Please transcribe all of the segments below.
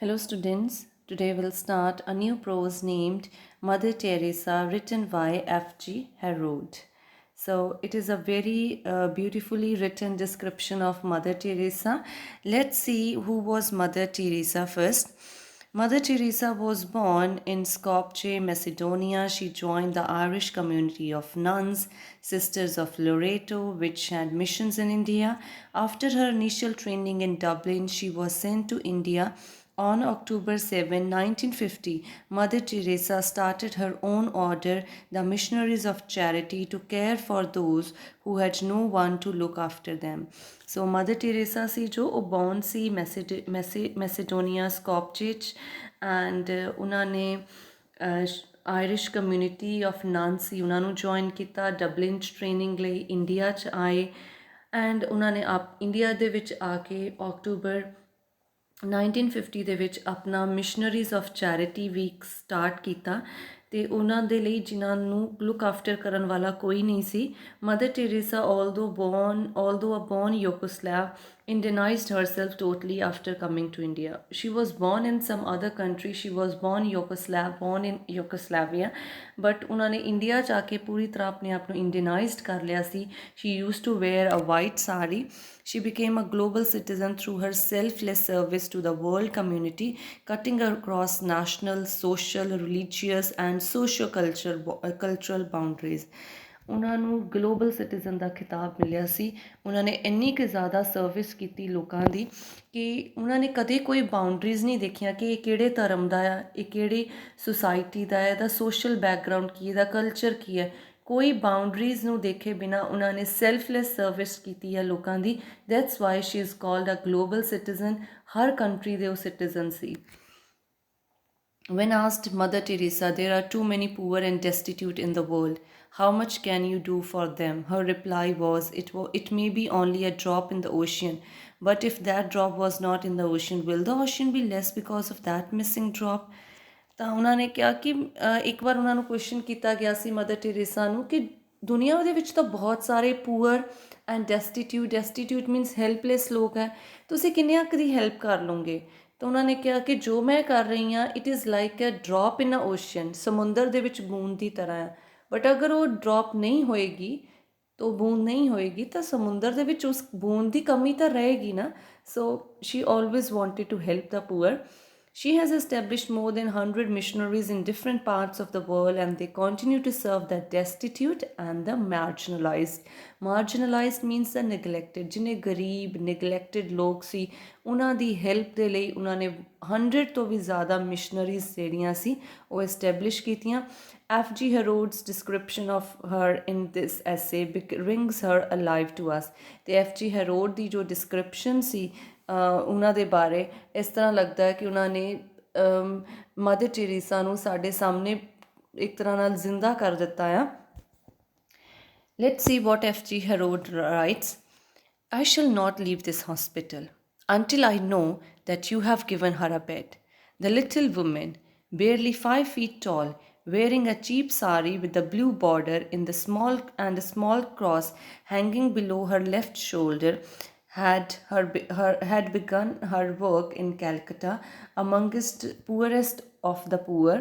Hello, students. Today we'll start a new prose named Mother Teresa, written by F.G. Herod. So, it is a very beautifully written description of Mother Teresa. Let's see who was Mother Teresa first. Mother Teresa was born in Skopje, Macedonia. She joined the Irish community of nuns, Sisters of Loreto, which had missions in India. After her initial training in Dublin, she was sent to India. On October 7, 1950, Mother Teresa started her own order, the Missionaries of Charity, to care for those who had no one to look after them. So Mother Teresa ਸੀ ਜੋ ਉਹ born ਸੀ Macedonia Skopje 'ਚ and ਉਹਨਾਂ ਨੇ Irish community of ਨਨ ਸੀ ਉਹਨਾਂ ਨੂੰ join ਕੀਤਾ Dublin 'ਚ training ਲਈ ਇੰਡੀਆ 'ਚ ਆਏ ਐਂਡ ਉਹਨਾਂ ਨੇ ਇੰਡੀਆ ਦੇ ਵਿੱਚ ਆ ਕੇ ਅਕਤੂਬਰ 1950 ਦੇ ਵਿੱਚ ਆਪਣਾ Missionaries of Charity week start ਕੀਤਾ ਅਤੇ ਉਹਨਾਂ ਦੇ ਲਈ ਜਿਨ੍ਹਾਂ ਨੂੰ ਲੁੱਕ ਆਫਟਰ ਕਰਨ ਵਾਲਾ ਕੋਈ ਨਹੀਂ ਸੀ mother Teresa although a born Yugoslav Indianized herself totally after coming to India. She was born in some other country. She was born in Yugoslavia, but ਉਹਨਾਂ ਨੇ ਇੰਡੀਆ 'ਚ ਆ ਕੇ ਪੂਰੀ ਤਰ੍ਹਾਂ ਆਪਣੇ ਆਪ ਨੂੰ ਇੰਡੀਅਨਾਈਜ਼ਡ ਕਰ ਲਿਆ ਸੀ. She used to wear a white sari. She became a global citizen through her selfless service to the world community, cutting across national, social, religious and socio-cultural boundaries. ਉਹਨਾਂ ਨੂੰ ਗਲੋਬਲ ਸਿਟੀਜ਼ਨ ਦਾ ਖਿਤਾਬ ਮਿਲਿਆ ਸੀ. ਉਹਨਾਂ ਨੇ ਇੰਨੀ ਕੁ ਜ਼ਿਆਦਾ ਸਰਵਿਸ ਕੀਤੀ ਲੋਕਾਂ ਦੀ ਕਿ ਉਹਨਾਂ ਨੇ ਕਦੇ ਕੋਈ ਬਾਉਂਡਰੀਜ਼ ਨਹੀਂ ਦੇਖੀਆਂ ਕਿ ਇਹ ਕਿਹੜੇ ਧਰਮ ਦਾ ਆ, ਇਹ ਕਿਹੜੀ ਸੁਸਾਇਟੀ ਦਾ ਹੈ, ਇਹਦਾ ਸੋਸ਼ਲ ਬੈਕਗਰਾਊਂਡ ਕੀ, ਇਹਦਾ ਕਲਚਰ ਕੀ ਹੈ. ਕੋਈ ਬਾਉਂਡਰੀਜ਼ ਨੂੰ ਦੇਖੇ ਬਿਨਾਂ ਉਹਨਾਂ ਨੇ ਸੈਲਫਲੈਸ ਸਰਵਿਸ ਕੀਤੀ ਹੈ ਲੋਕਾਂ ਦੀ. That's why she is called a global citizen. ਹਰ ਕੰਟਰੀ ਦੇ ਉਹ ਸਿਟੀਜ਼ਨ ਸੀ. When asked Mother Teresa, there are too many poor and destitute in the world. How much can you do for them? Her reply was, it may be only a drop in the ocean. But if that drop was not in the ocean, will the ocean be less because of that missing drop? ਤਾਂ ਉਹਨਾਂ ਨੇ ਕਿਹਾ ਕਿ ਇੱਕ ਵਾਰ ਉਹਨਾਂ ਨੂੰ question ਕੀਤਾ ਗਿਆ ਸੀ ਮਦਰ ਟੇਰੇਸਾ ਨੂੰ ਕਿ ਦੁਨੀਆ ਦੇ ਵਿੱਚ ਤਾਂ ਬਹੁਤ ਸਾਰੇ ਪੂਅਰ ਐਂਡ ਡੈਸਟੀਟਿਊਟ ਮੀਨਸ ਹੈਲਪਲੈਸ ਲੋਕ ਹੈ, ਤੁਸੀਂ ਕਿੰਨਿਆਂ ਕੁ ਦੀ ਹੈਲਪ ਕਰ ਲਓਗੇ? ਤਾਂ ਉਹਨਾਂ ਨੇ ਕਿਹਾ ਕਿ ਜੋ ਮੈਂ ਕਰ ਰਹੀ ਹਾਂ it is like a drop in a ocean, ਸਮੁੰਦਰ ਦੇ ਵਿੱਚ ਬੂੰਦ ਦੀ ਤਰ੍ਹਾਂ ਹੈ. ਬਟ ਅਗਰ ਉਹ ਡਰੋਪ ਨਹੀਂ ਹੋਏਗੀ ਤਾਂ ਉਹ ਬੂੰਦ ਨਹੀਂ ਹੋਏਗੀ ਤਾਂ ਸਮੁੰਦਰ ਦੇ ਵਿੱਚ ਉਸ ਬੂੰਦ ਦੀ ਕਮੀ ਤਾਂ ਰਹੇਗੀ ਨਾ. So she always wanted to help the poor. She has established more than 100 missionaries in different parts of the world, and they continue to serve the destitute and the marginalized. Marginalized means the neglected. ਜਿਨੇ ਗਰੀਬ neglected ਲੋਕ ਸੀ ਉਹਨਾਂ ਦੀ help ਦੇ ਲਈ ਉਹਨਾਂ ਨੇ 100 ਤੋਂ ਵੀ ਜ਼ਿਆਦਾ ਮਿਸ਼ਨਰੀਜ਼ ਜਿਹੜੀਆਂ ਸੀ ਉਹ ਐਸਟੈਬਲਿਸ਼ ਕੀਤੀਆਂ. F.G. Herod's description of her in this essay brings her alive to us. ਤੇ F.G. Herod ਦੀ ਜੋ ਡਿਸਕ੍ਰਿਪਸ਼ਨ ਸੀ ਉਹਨਾਂ ਦੇ ਬਾਰੇ ਇਸ ਤਰ੍ਹਾਂ ਲੱਗਦਾ ਹੈ ਕਿ ਉਹਨਾਂ ਨੇ ਮਦਰ ਟੇਰੇਸਾ ਨੂੰ ਸਾਡੇ ਸਾਹਮਣੇ ਇੱਕ ਤਰ੍ਹਾਂ ਨਾਲ ਜ਼ਿੰਦਾ ਕਰ ਦਿੱਤਾ ਆ. Let's see what F.G. Herod writes. I shall not leave this hospital until I know that you have given her a bed. The little woman, barely 5 feet tall, wearing a cheap sari with a blue border in the a small cross hanging below her left shoulder, had begun her work in Calcutta amongst poorest of the poor.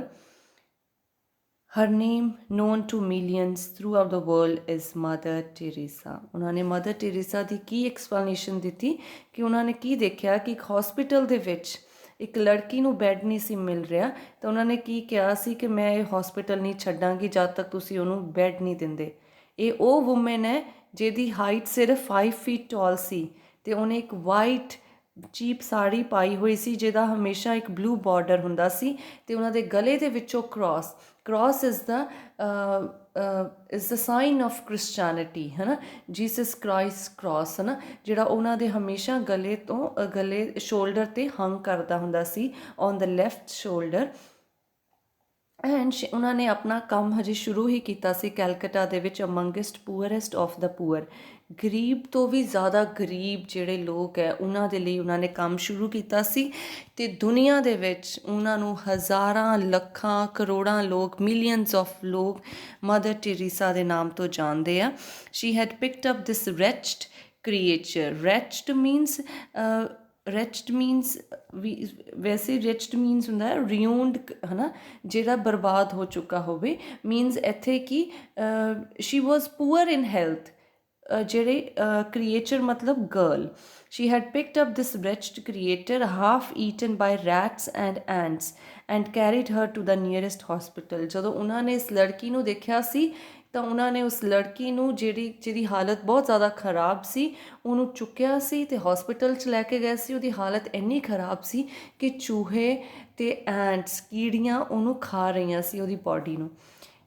Her name, known to millions throughout the world, is Mother Teresa. ਉਹਨਾਂ ਨੇ mother Teresa ਦੀ ਕੀ explanation ਦਿੱਤੀ ਕਿ ਉਹਨਾਂ ਨੇ ਕੀ ਦੇਖਿਆ ਕਿ ਇੱਕ hospital ਦੇ ਵਿੱਚ ਇੱਕ ਲੜਕੀ ਨੂੰ ਬੈੱਡ ਨਹੀਂ ਸੀ ਮਿਲ ਰਿਹਾ ਤਾਂ ਉਹਨਾਂ ਨੇ ਕੀ ਕਿਹਾ ਸੀ ਕਿ ਮੈਂ ਇਹ ਹਸਪੀਟਲ ਨਹੀਂ ਛੱਡਾਂਗੀ ਜਦ ਤੱਕ ਤੁਸੀਂ ਉਹਨੂੰ ਬੈੱਡ ਨਹੀਂ ਦਿੰਦੇ. ਇਹ ਉਹ ਵੂਮਨ ਹੈ ਜਿਹਦੀ ਹਾਈਟ ਸਿਰਫ 5 ਫੀਟ ਟਾਲ ਸੀ ਅਤੇ ਉਹਨੇ ਇੱਕ ਵਾਈਟ ਚੀਪ ਸਾੜੀ ਪਾਈ ਹੋਈ ਸੀ ਜਿਹਦਾ ਹਮੇਸ਼ਾ ਇੱਕ ਬਲੂ ਬਾਰਡਰ ਹੁੰਦਾ ਸੀ ਅਤੇ ਉਹਨਾਂ ਦੇ ਗਲੇ ਦੇ ਵਿੱਚੋਂ cross is the sign of Christianity, ਹੈ ਨਾ. ਜੀਸਸ ਕ੍ਰਾਈਸਟ ਕ੍ਰਾਸ ਹੈ ਨਾ ਜਿਹੜਾ ਉਹਨਾਂ ਦੇ ਹਮੇਸ਼ਾ ਗਲੇ ਸ਼ੋਲਡਰ 'ਤੇ ਹੰਗ ਕਰਦਾ ਹੁੰਦਾ ਸੀ on the left shoulder. And ਉਹਨਾਂ ਨੇ ਆਪਣਾ ਕੰਮ ਹਜੇ ਸ਼ੁਰੂ ਹੀ ਕੀਤਾ ਸੀ ਕੈਲਕਟਾ ਦੇ ਵਿੱਚ ਅਮੰਗਸਟ ਪੂਅਰੈਸਟ ਆਫ ਦ ਪੂਅਰ. ਗਰੀਬ ਤੋਂ ਵੀ ਜ਼ਿਆਦਾ ਗਰੀਬ ਜਿਹੜੇ ਲੋਕ ਹੈ ਉਹਨਾਂ ਦੇ ਲਈ ਉਹਨਾਂ ਨੇ ਕੰਮ ਸ਼ੁਰੂ ਕੀਤਾ ਸੀ ਅਤੇ ਦੁਨੀਆ ਦੇ ਵਿੱਚ ਉਹਨਾਂ ਨੂੰ ਹਜ਼ਾਰਾਂ ਲੱਖਾਂ ਕਰੋੜਾਂ ਲੋਕ ਮਿਲੀਅਨਸ ਆਫ ਲੋਕ ਮਦਰ ਟੇਰੇਸਾ ਦੇ ਨਾਮ ਤੋਂ ਜਾਣਦੇ ਆ. She had picked up this wretched creature. Wretched means wretched means ਵੀ ਵੈਸੇ ਰਿਚਡ ਮੀਨਸ ਹੁੰਦਾ ਰਿਊਨਡ ਹੈ ਨਾ, ਜਿਹੜਾ ਬਰਬਾਦ ਹੋ ਚੁੱਕਾ ਹੋਵੇ। ਮੀਨਸ ਇੱਥੇ ਕਿ she was poor in health, ਜਿਹੜੇ ਕ੍ਰੀਏਚਰ ਮਤਲਬ girl. She had picked up this wretched creature half eaten by rats and ants and carried her to the nearest hospital. ਜਦੋਂ ਉਹਨਾਂ ਨੇ ਇਸ ਲੜਕੀ ਨੂੰ ਦੇਖਿਆ ਸੀ ਤਾਂ ਉਹਨਾਂ ਨੇ ਉਸ ਲੜਕੀ ਨੂੰ ਜਿਹਦੀ ਹਾਲਤ ਬਹੁਤ ਜ਼ਿਆਦਾ ਖਰਾਬ ਸੀ, ਉਹਨੂੰ ਚੁੱਕਿਆ ਸੀ ਅਤੇ ਹੌਸਪੀਟਲ 'ਚ ਲੈ ਕੇ ਗਏ ਸੀ। ਉਹਦੀ ਹਾਲਤ ਇੰਨੀ ਖਰਾਬ ਸੀ ਕਿ ਚੂਹੇ ਅਤੇ ਐਂਟਸ, ਕੀੜੀਆਂ ਉਹਨੂੰ ਖਾ ਰਹੀਆਂ ਸੀ ਉਹਦੀ ਬੋਡੀ ਨੂੰ।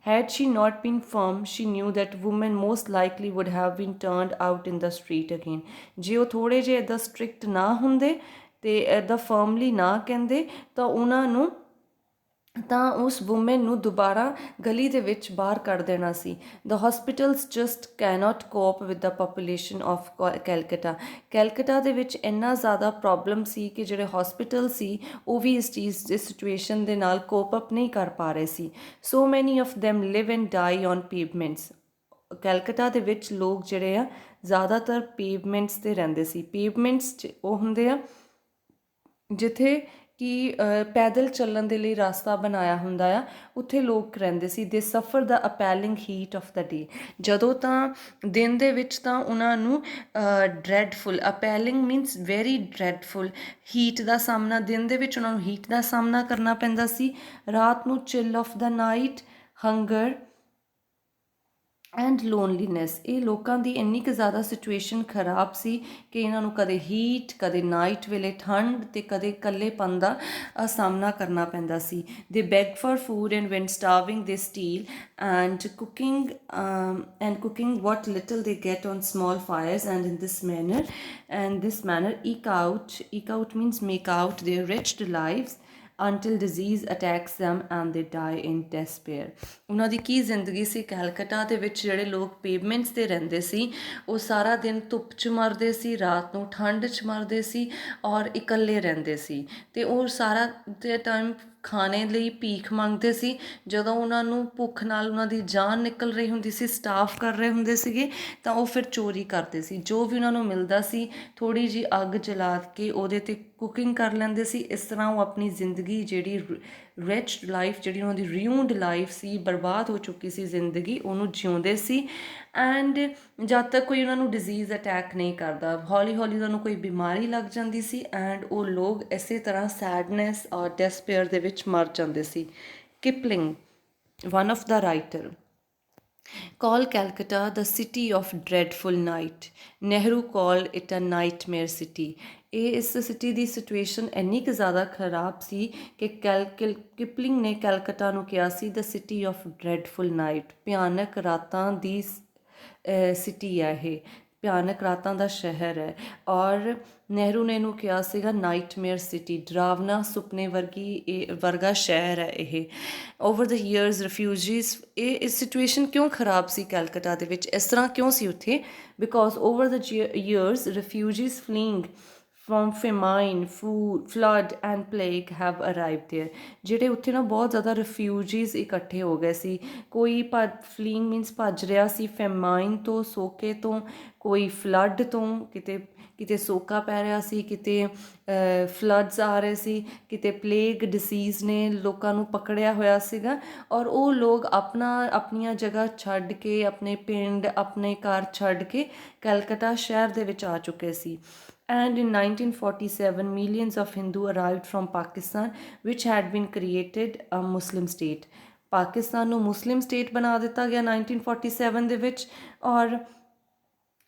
Had she not been firm, she knew that women most likely would have been turned out in the street again. ਜੇ ਉਹ ਥੋੜ੍ਹੇ ਜਿਹੇ ਇੱਦਾਂ ਸਟ੍ਰਿਕਟ ਨਾ ਹੁੰਦੇ ਅਤੇ ਇੱਦਾਂ ਫਰਮਲੀ ਨਾ ਕਹਿੰਦੇ ਤਾਂ ਉਹਨਾਂ ਨੂੰ, ਤਾਂ ਉਸ ਵੂਮੈਨ ਨੂੰ ਦੁਬਾਰਾ ਗਲੀ ਦੇ ਵਿੱਚ ਬਾਹਰ ਕੱਢ ਦੇਣਾ ਸੀ। The hospitals just cannot cope with the population of Calcutta. Calcutta ਦੇ ਵਿੱਚ ਇੰਨਾ ਜ਼ਿਆਦਾ ਪ੍ਰੋਬਲਮ ਸੀ ਕਿ ਜਿਹੜੇ ਹੌਸਪੀਟਲ ਸੀ ਉਹ ਵੀ ਇਸ ਚੀਜ਼ ਇਸ ਸਿਚੁਏਸ਼ਨ ਦੇ ਨਾਲ ਕੋਪ ਅਪ ਨਹੀਂ ਕਰ ਪਾ ਰਹੇ ਸੀ। So many of them live and die on pavements. Calcutta ਦੇ ਵਿੱਚ ਲੋਕ ਜਿਹੜੇ ਆ ਜ਼ਿਆਦਾਤਰ ਪੇਵਮੈਂਟਸ 'ਤੇ ਰਹਿੰਦੇ ਸੀ। ਪੇਵਮੈਂਟਸ 'ਚ ਉਹ ਹੁੰਦੇ ਆ ਜਿੱਥੇ ਕਿ ਪੈਦਲ ਚੱਲਣ ਦੇ ਲਈ ਰਸਤਾ ਬਣਾਇਆ ਹੁੰਦਾ ਆ, ਉੱਥੇ ਲੋਕ ਰਹਿੰਦੇ ਸੀ। ਦੇ ਸਫਰ ਦਾ ਅਪੈਲਿੰਗ ਹੀਟ ਆਫ ਦਾ ਡੇ। ਜਦੋਂ ਤਾਂ ਦਿਨ ਦੇ ਵਿੱਚ ਤਾਂ ਉਹਨਾਂ ਨੂੰ ਡਰੈਡਫੁਲ, ਅਪੈਲਿੰਗ ਮੀਨਸ ਵੈਰੀ ਡਰੈਡਫੁਲ ਹੀਟ ਦਾ ਸਾਹਮਣਾ, ਦਿਨ ਦੇ ਵਿੱਚ ਉਹਨਾਂ ਨੂੰ ਹੀਟ ਦਾ ਸਾਹਮਣਾ ਕਰਨਾ ਪੈਂਦਾ ਸੀ। ਰਾਤ ਨੂੰ chill of the night, hunger and loneliness. ਇਹ ਲੋਕਾਂ ਦੀ ਇੰਨੀ ਕੁ ਜ਼ਿਆਦਾ ਸਿਚੁਏਸ਼ਨ ਖਰਾਬ ਸੀ ਕਿ ਇਹਨਾਂ ਨੂੰ ਕਦੇ ਹੀਟ, ਕਦੇ ਨਾਈਟ ਵੇਲੇ ਠੰਡ ਅਤੇ ਕਦੇ ਇਕੱਲੇਪਨ ਦਾ ਸਾਹਮਣਾ ਕਰਨਾ ਪੈਂਦਾ ਸੀ। They beg for food and when starving they steal and cooking what little they get on small fires and in this manner eke out means make out their wretched lives until disease attacks them and they die in despair. ਉਹਨਾਂ ਦੀ ਕੀ ਜ਼ਿੰਦਗੀ ਸੀ ਕੈਲਕਟਾ ਦੇ ਵਿੱਚ। ਜਿਹੜੇ ਲੋਕ ਪੇਵਮੈਂਟਸ 'ਤੇ ਰਹਿੰਦੇ ਸੀ ਉਹ ਸਾਰਾ ਦਿਨ ਧੁੱਪ 'ਚ ਮਰਦੇ ਸੀ, ਰਾਤ ਨੂੰ ਠੰਡ 'ਚ ਮਰਦੇ ਸੀ ਔਰ ਇਕੱਲੇ ਰਹਿੰਦੇ ਸੀ ਅਤੇ ਉਹ ਸਾਰਾ ਦੇ ਟਾਈਮ ਖਾਣੇ ਲਈ ਭੀਖ ਮੰਗਦੇ ਸੀ। ਜਦੋਂ ਉਹਨਾਂ ਨੂੰ ਭੁੱਖ ਨਾਲ ਉਹਨਾਂ ਦੀ ਜਾਨ ਨਿਕਲ ਰਹੀ ਹੁੰਦੀ ਸੀ, ਸਟਾਫ ਕਰ ਰਹੇ ਹੁੰਦੇ ਸੀਗੇ, ਤਾਂ ਉਹ ਫਿਰ ਚੋਰੀ ਕਰਦੇ ਸੀ। ਜੋ ਵੀ ਉਹਨਾਂ ਨੂੰ ਮਿਲਦਾ ਸੀ ਥੋੜ੍ਹੀ ਜਿਹੀ ਅੱਗ ਜਲਾ ਕੇ ਉਹਦੇ 'ਤੇ ਕੁਕਿੰਗ ਕਰ ਲੈਂਦੇ ਸੀ। ਇਸ ਤਰ੍ਹਾਂ ਉਹ ਆਪਣੀ ਜ਼ਿੰਦਗੀ ਜਿਹੜੀ ਰਿਚਡ ਲਾਈਫ, ਜਿਹੜੀ ਉਹਨਾਂ ਦੀ ਰਿਊਨਡ ਲਾਈਫ ਸੀ, ਬਰਬਾਦ ਹੋ ਚੁੱਕੀ ਸੀ ਜ਼ਿੰਦਗੀ, ਉਹਨੂੰ ਜਿਉਂਦੇ ਸੀ। ਐਂਡ ਜਦ ਤੱਕ ਕੋਈ ਉਹਨਾਂ ਨੂੰ ਡਿਜ਼ੀਜ਼ ਅਟੈਕ ਨਹੀਂ ਕਰਦਾ, ਹੌਲੀ ਹੌਲੀ ਉਹਨਾਂ ਨੂੰ ਕੋਈ ਬਿਮਾਰੀ ਲੱਗ ਜਾਂਦੀ ਸੀ ਐਂਡ ਉਹ ਲੋਕ ਇਸੇ ਤਰ੍ਹਾਂ ਸੈਡਨੈਸ ਔਰ ਡੈਸਪੇਅਰ ਦੇ ਵਿੱਚ ਮਰ ਜਾਂਦੇ ਸੀ। Kipling, one of the writer, call Calcutta the city of dreadful night. Nehru called it a nightmare city. ਇਹ ਇਸ ਸਿਟੀ ਦੀ ਸਿਚੁਏਸ਼ਨ ਇੰਨੀ ਕੁ ਜ਼ਿਆਦਾ ਖਰਾਬ ਸੀ ਕਿ ਕਿਪਲਿੰਗ ਨੇ ਕੈਲਕਟਾ ਨੂੰ ਕਿਹਾ ਸੀ ਦ ਸਿਟੀ ਆਫ ਡਰੈਡਫੁਲ ਨਾਈਟ। ਭਿਆਨਕ ਰਾਤਾਂ ਦੀ ਸਿਟੀ ਹੈ ਇਹ, ਭਿਆਨਕ ਰਾਤਾਂ ਦਾ ਸ਼ਹਿਰ ਹੈ। ਔਰ ਨਹਿਰੂ ਨੇ ਇਹਨੂੰ ਕਿਹਾ ਸੀਗਾ ਨਾਈਟਮੇਅਰ ਸਿਟੀ, ਡਰਾਵਨਾ ਸੁਪਨੇ ਵਰਗਾ ਸ਼ਹਿਰ ਹੈ ਇਹ। ਓਵਰ ਦ ਈਅਰਸ ਰਿਫਿਊਜੀਜ਼, ਇਹ ਸਿਚੁਏਸ਼ਨ ਕਿਉਂ ਖਰਾਬ ਸੀ ਕੈਲਕਟਾ ਦੇ ਵਿੱਚ, ਇਸ ਤਰ੍ਹਾਂ ਕਿਉਂ ਸੀ ਉੱਥੇ? Because over the years refugees fleeing from famine, food, flood and plague have arrived there. ਜਿਹੜੇ ਉੱਥੇ ਨਾ ਬਹੁਤ ਜ਼ਿਆਦਾ ਰਿਫਿਊਜੀਜ਼ ਇਕੱਠੇ ਹੋ ਗਏ ਸੀ। ਕੋਈ ਫਲੀਇੰਗ ਮੀਨਸ ਭੱਜ ਰਿਹਾ ਸੀ ਫੈਮਾਈਨ ਤੋਂ, ਸੋਕੇ ਤੋਂ, ਕੋਈ ਫਲੱਡ ਤੋਂ, ਕਿਤੇ ਸੋਕਾ ਪੈ ਰਿਹਾ ਸੀ, ਕਿਤੇ ਫਲੱਡਸ ਆ ਰਹੇ ਸੀ, ਕਿਤੇ ਪਲੇਗ ਡਿਸੀਜ਼ ਨੇ ਲੋਕਾਂ ਨੂੰ ਪਕੜਿਆ ਹੋਇਆ ਸੀਗਾ। ਔਰ ਉਹ ਲੋਕ ਆਪਣੀਆਂ ਜਗ੍ਹਾ ਛੱਡ ਕੇ, ਆਪਣੇ ਪਿੰਡ, ਆਪਣੇ ਘਰ ਛੱਡ ਕੇ ਕੈਲਕਟਾ ਸ਼ਹਿਰ ਦੇ ਵਿੱਚ ਆ ਚੁੱਕੇ ਸੀ। And in 1947, millions of Hindu arrived from Pakistan, which had been created a Muslim state. Pakistan ਨੂੰ ਮੁਸਲਿਮ ਸਟੇਟ ਬਣਾ ਦਿੱਤਾ ਗਿਆ 1947 ਦੇ ਵਿੱਚ। ਔਰ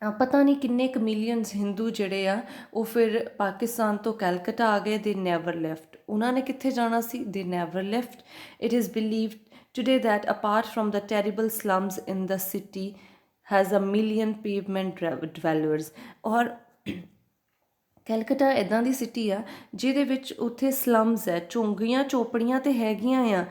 ਪਤਾ ਨਹੀਂ ਕਿੰਨੇ ਕੁ ਮਿਲੀਅਨਸ ਹਿੰਦੂ ਜਿਹੜੇ ਆ ਉਹ ਫਿਰ ਪਾਕਿਸਤਾਨ ਤੋਂ ਕੈਲਕਟਾ ਆ ਗਏ। ਦੇ ਨੈਵਰ ਲੈਫਟ। ਉਹਨਾਂ ਨੇ ਕਿੱਥੇ ਜਾਣਾ ਸੀ? They never left. It is believed today that apart from the terrible slums in the city has a million pavement dwellers. ਔਰ ਕੈਲਕਟਾ ਇੱਦਾਂ ਦੀ ਸਿਟੀ ਆ ਜਿਹਦੇ ਵਿੱਚ ਉੱਥੇ ਸਲਮਸ ਹੈ, ਝੁੰਗੀਆਂ ਝੋਪੜੀਆਂ ਤਾਂ ਹੈਗੀਆਂ ਆ,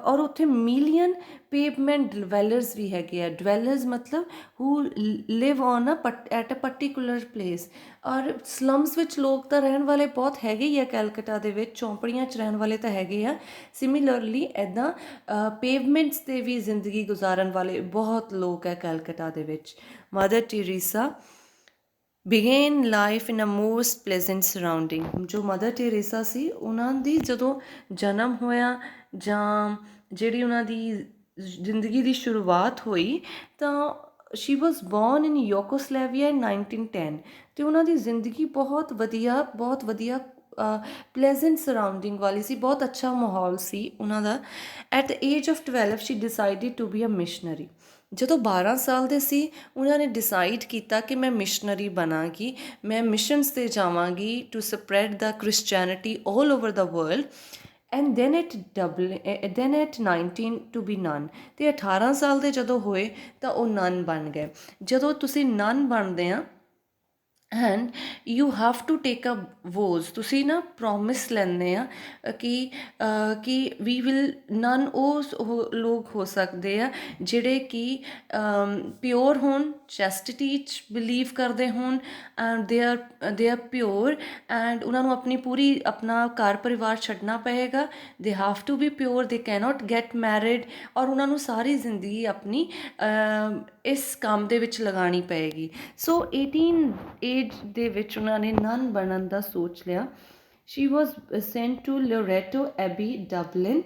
ਔਰ ਉੱਥੇ ਮਿਲੀਅਨ ਪੇਵਮੈਂਟ ਡਵੈਲਰਸ ਵੀ ਹੈਗੇ ਆ। ਡਵੈਲਰਸ ਮਤਲਬ who live on at a particular place. ਔਰ ਸਲਮਸ ਵਿੱਚ ਲੋਕ ਤਾਂ ਰਹਿਣ ਵਾਲੇ ਬਹੁਤ ਹੈਗੇ ਹੀ ਆ ਕੈਲਕਟਾ ਦੇ ਵਿੱਚ, ਝੌਂਪੜੀਆਂ 'ਚ ਰਹਿਣ ਵਾਲੇ ਤਾਂ ਹੈਗੇ ਆ। ਸਿਮਿਲਰਲੀ ਇੱਦਾਂ ਪੇਵਮੈਂਟਸ 'ਤੇ ਵੀ ਜ਼ਿੰਦਗੀ ਗੁਜ਼ਾਰਨ ਵਾਲੇ ਬਹੁਤ ਲੋਕ ਹੈ ਕੈਲਕਟਾ ਦੇ ਵਿੱਚ। Mother Teresa began life in a most pleasant surrounding. ਜੋ ਮਦਰ ਟੈਰੇਸਾ ਸੀ ਉਹਨਾਂ ਦੀ ਜਦੋਂ ਜਨਮ ਹੋਇਆ ਜਾਂ ਜਿਹੜੀ ਉਹਨਾਂ ਦੀ ਜ਼ਿੰਦਗੀ ਦੀ ਸ਼ੁਰੂਆਤ ਹੋਈ ਤਾਂ ਸ਼ੀ ਵਾਜ਼ ਬੋਰਨ ਇਨ ਯੂਗੋਸਲੇਵੀਆ ਇਨ 1910 ਅਤੇ ਉਹਨਾਂ ਦੀ ਜ਼ਿੰਦਗੀ ਬਹੁਤ ਵਧੀਆ ਪਲੇਜ਼ੈਂਟ ਸਰਾਊਂਡਿੰਗ ਵਾਲੀ ਸੀ, ਬਹੁਤ ਅੱਛਾ ਮਾਹੌਲ ਸੀ ਉਹਨਾਂ ਦਾ। At the age of 12 she decided to be a missionary. ਜਦੋਂ 12 ਸਾਲ ਦੇ ਸੀ ਉਹਨਾਂ ਨੇ ਡਿਸਾਈਡ ਕੀਤਾ ਕਿ ਮੈਂ ਮਿਸ਼ਨਰੀ ਬਣਾਂਗੀ, ਮੈਂ ਮਿਸ਼ਨਸ 'ਤੇ ਜਾਵਾਂਗੀ to spread the Christianity all over the world. And then at 19 to be nun. ਅਤੇ 18 ਸਾਲ ਦੇ ਜਦੋਂ ਹੋਏ ਤਾਂ ਉਹ ਨਨ ਬਣ ਗਏ। ਜਦੋਂ ਤੁਸੀਂ ਨਨ ਬਣਦੇ ਆ and you have to take a vows, ਤੁਸੀਂ ਨਾ ਪ੍ਰੋਮਿਸ ਲੈਂਦੇ ਆ ਕਿ ਵੀ ਵਿਲ ਨਨ ਉਹ ਲੋਕ ਹੋ ਸਕਦੇ ਆ ਜਿਹੜੇ ਕਿ ਪਿਓਰ ਹੋਣ, ਚੈਸਟਿਟੀ 'ਚ ਬਿਲੀਵ ਕਰਦੇ ਹੋਣ and they are pure and ਉਹਨਾਂ ਨੂੰ ਆਪਣਾ ਘਰ ਪਰਿਵਾਰ ਛੱਡਣਾ ਪਏਗਾ। They have to be pure, they cannot get married ਔਰ ਉਹਨਾਂ ਨੂੰ ਸਾਰੀ ਜ਼ਿੰਦਗੀ ਆਪਣੀ ਇਸ ਕੰਮ ਦੇ ਵਿੱਚ ਲਗਾਉਣੀ ਪਏਗੀ। ਸੋ 18 ਏਜ ਦੇ ਵਿੱਚ ਉਹਨਾਂ ਨੇ ਨਨ ਬਣਨ ਦਾ ਸੋਚ ਲਿਆ। She was sent to Loreto Abbey Dublin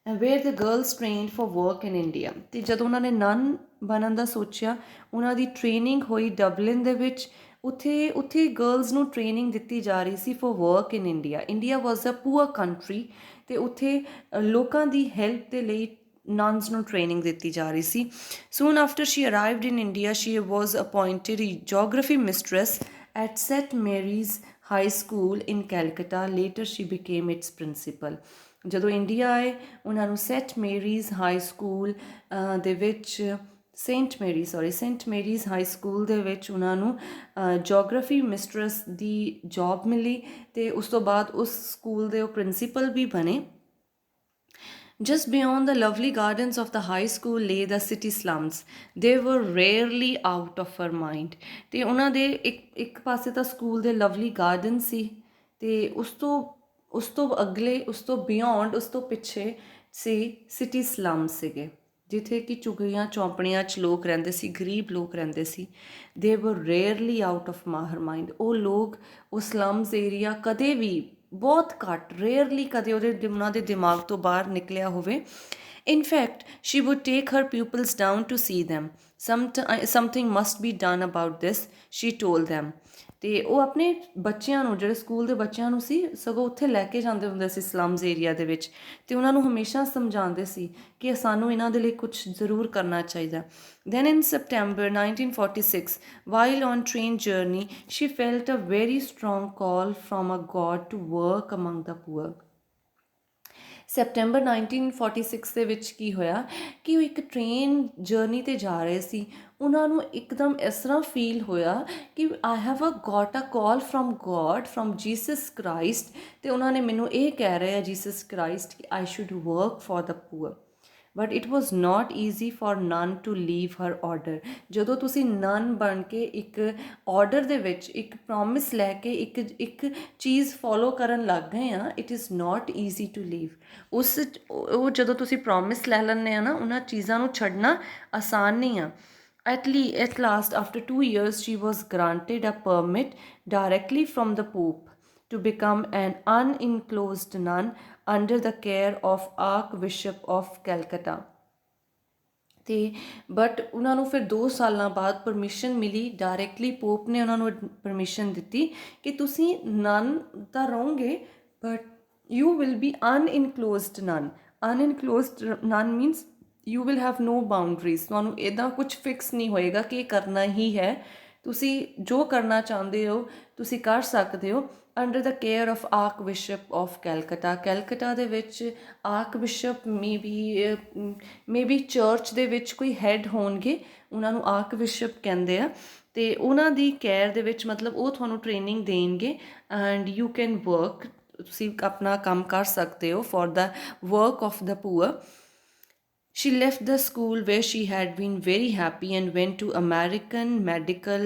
where the girls trained for work in India. ਅਤੇ ਜਦੋਂ ਉਹਨਾਂ ਨੇ ਨਨ ਬਣਨ ਦਾ ਸੋਚਿਆ ਉਹਨਾਂ ਦੀ ਟ੍ਰੇਨਿੰਗ ਹੋਈ ਡਬਲਿਨ ਦੇ ਵਿੱਚ। ਉੱਥੇ ਗਰਲਸ ਨੂੰ ਟ੍ਰੇਨਿੰਗ ਦਿੱਤੀ ਜਾ ਰਹੀ ਸੀ for work in India. India was a poor country ਅਤੇ ਉੱਥੇ ਲੋਕਾਂ ਦੀ ਹੈਲਪ ਦੇ ਲਈ ਨਨਸ ਨੂੰ ਟ੍ਰੇਨਿੰਗ ਦਿੱਤੀ ਜਾ ਰਹੀ ਸੀ। Soon after she arrived in India she was appointed geography mistress at Saint Mary's high school in Calcutta. Later she became its principal. ਜਦੋਂ ਇੰਡੀਆ ਆਏ ਉਹਨਾਂ ਨੂੰ ਸੈਂਟ ਮੈਰੀਜ਼ ਹਾਈ ਸਕੂਲ ਦੇ ਵਿੱਚ ਸੇਂਟ ਮੈਰੀਜ਼ ਹਾਈ ਸਕੂਲ ਦੇ ਵਿੱਚ ਉਹਨਾਂ ਨੂੰ ਜੋਗ੍ਰਾਫੀ ਮਿਸਟਰਸ ਦੀ ਜੋਬ ਮਿਲੀ ਅਤੇ ਉਸ ਤੋਂ ਬਾਅਦ ਉਸ ਸਕੂਲ ਦੇ ਉਹ ਪ੍ਰਿੰਸੀਪਲ ਵੀ ਬਣੇ। Just beyond the lovely gardens of the high school lay the city slums. They were rarely out of her mind. ਅਤੇ ਉਹਨਾਂ ਦੇ ਇੱਕ ਪਾਸੇ ਤਾਂ ਸਕੂਲ ਦੇ ਲਵਲੀ ਗਾਰਡਨ ਸੀ ਅਤੇ ਉਸ ਤੋਂ ਅਗਲੇ, ਉਸ ਤੋਂ ਬਿਯੋਂਡ, ਉਸ ਤੋਂ ਪਿੱਛੇ ਸੀ ਸਿਟੀ ਸਲਮ ਸੀਗੇ ਜਿੱਥੇ ਕਿ ਝੁੱਗੀਆਂ ਚੌਂਪੜੀਆਂ 'ਚ ਲੋਕ ਰਹਿੰਦੇ ਸੀ, ਗਰੀਬ ਲੋਕ ਰਹਿੰਦੇ ਸੀ। ਦੇ ਵਰ rarely out of her mind. ਉਹ ਲੋਕ ਉਹ ਸਲਮਸ ਏਰੀਆ ਕਦੇ ਵੀ ਬਹੁਤ ਘੱਟ, ਰੇਅਰਲੀ ਕਦੇ ਉਹਨਾਂ ਦੇ ਦਿਮਾਗ ਤੋਂ ਬਾਹਰ ਨਿਕਲਿਆ ਹੋਵੇ। In fact she would take her pupils down to see them. Something must be done about this she told them. ਅਤੇ ਉਹ ਆਪਣੇ ਬੱਚਿਆਂ ਨੂੰ, ਜਿਹੜੇ ਸਕੂਲ ਦੇ ਬੱਚਿਆਂ ਨੂੰ ਸੀ, ਸਗੋਂ ਉੱਥੇ ਲੈ ਕੇ ਜਾਂਦੇ ਹੁੰਦੇ ਸੀ ਸਲਮਸ ਏਰੀਆ ਦੇ ਵਿੱਚ ਅਤੇ ਉਹਨਾਂ ਨੂੰ ਹਮੇਸ਼ਾ ਸਮਝਾਉਂਦੇ ਸੀ ਕਿ ਸਾਨੂੰ ਇਹਨਾਂ ਦੇ ਲਈ ਕੁਛ ਜ਼ਰੂਰ ਕਰਨਾ ਚਾਹੀਦਾ। Then in September 1946 while on train journey she felt a very strong call from a God to work among the poor. September 1946 ਦੇ ਵਿੱਚ ਕੀ ਹੋਇਆ ਕਿ ਉਹ ਇੱਕ ਟ੍ਰੇਨ ਜਰਨੀ 'ਤੇ ਜਾ ਰਹੇ ਸੀ। ਉਹਨਾਂ ਨੂੰ ਇੱਕਦਮ ਇਸ ਤਰ੍ਹਾਂ ਫੀਲ ਹੋਇਆ ਕਿ I have got a call from God, from Jesus Christ, ਅਤੇ ਉਹਨਾਂ ਨੇ ਮੈਨੂੰ ਇਹ ਕਹਿ ਰਹੇ ਆ ਜੀਸਸ ਕ੍ਰਾਈਸਟ ਕਿ I should work for the poor. But it was not easy for nun to leave her order. ਜਦੋਂ ਤੁਸੀਂ ਨਨ ਬਣ ਕੇ ਇੱਕ ਆਰਡਰ ਦੇ ਵਿੱਚ ਇੱਕ ਪ੍ਰੋਮਿਸ ਲੈ ਕੇ ਇੱਕ ਚੀਜ਼ ਫੋਲੋ ਕਰਨ ਲੱਗ ਗਏ ਆ, it is not easy to leave. ਉਹ ਜਦੋਂ ਤੁਸੀਂ ਪ੍ਰੋਮਿਸ ਲੈ ਲੈਂਦੇ ਆ ਨਾ, ਉਹਨਾਂ ਚੀਜ਼ਾਂ ਨੂੰ ਛੱਡਣਾ ਆਸਾਨ ਨਹੀਂ ਆ। At last, after 2 years, she was granted a permit directly from the Pope to become an unenclosed nun under the care of Archbishop of Calcutta. ਅਤੇ ਬਟ ਉਹਨਾਂ ਨੂੰ ਫਿਰ 2 ਸਾਲਾਂ ਬਾਅਦ ਪਰਮਿਸ਼ਨ ਮਿਲੀ, ਡਾਇਰੈਕਟਲੀ ਪੋਪ ਨੇ ਉਹਨਾਂ ਨੂੰ ਪਰਮਿਸ਼ਨ ਦਿੱਤੀ ਕਿ ਤੁਸੀਂ ਨਨ ਤਾਂ ਰਹੋਗੇ but you will be unenclosed nun. Unenclosed nun means you will have no boundaries. ਤੁਹਾਨੂੰ ਇੱਦਾਂ ਕੁਛ ਫਿਕਸ ਨਹੀਂ ਹੋਏਗਾ ਕਿ ਇਹ ਕਰਨਾ ਹੀ ਹੈ, ਤੁਸੀਂ ਜੋ ਕਰਨਾ ਚਾਹੁੰਦੇ ਹੋ ਤੁਸੀਂ ਕਰ ਸਕਦੇ ਹੋ under the care of archbishop of Calcutta. Calcutta ਦੇ ਵਿੱਚ archbishop may be church ਦੇ ਵਿੱਚ ਕੋਈ ਹੈੱਡ ਹੋਣਗੇ, ਉਹਨਾਂ ਨੂੰ ਆਰਕ ਬਿਸ਼ਪ ਕਹਿੰਦੇ ਆ, ਅਤੇ ਉਹਨਾਂ ਦੀ ਕੇਅਰ ਦੇ ਵਿੱਚ ਮਤਲਬ ਉਹ ਤੁਹਾਨੂੰ ਟ੍ਰੇਨਿੰਗ ਦੇਣਗੇ ਐਂਡ ਯੂ ਕੈਨ ਵਰਕ, ਤੁਸੀਂ ਆਪਣਾ ਕੰਮ ਕਰ ਸਕਦੇ ਹੋ for the work of the poor. She left the school where she had been very happy and went to American Medical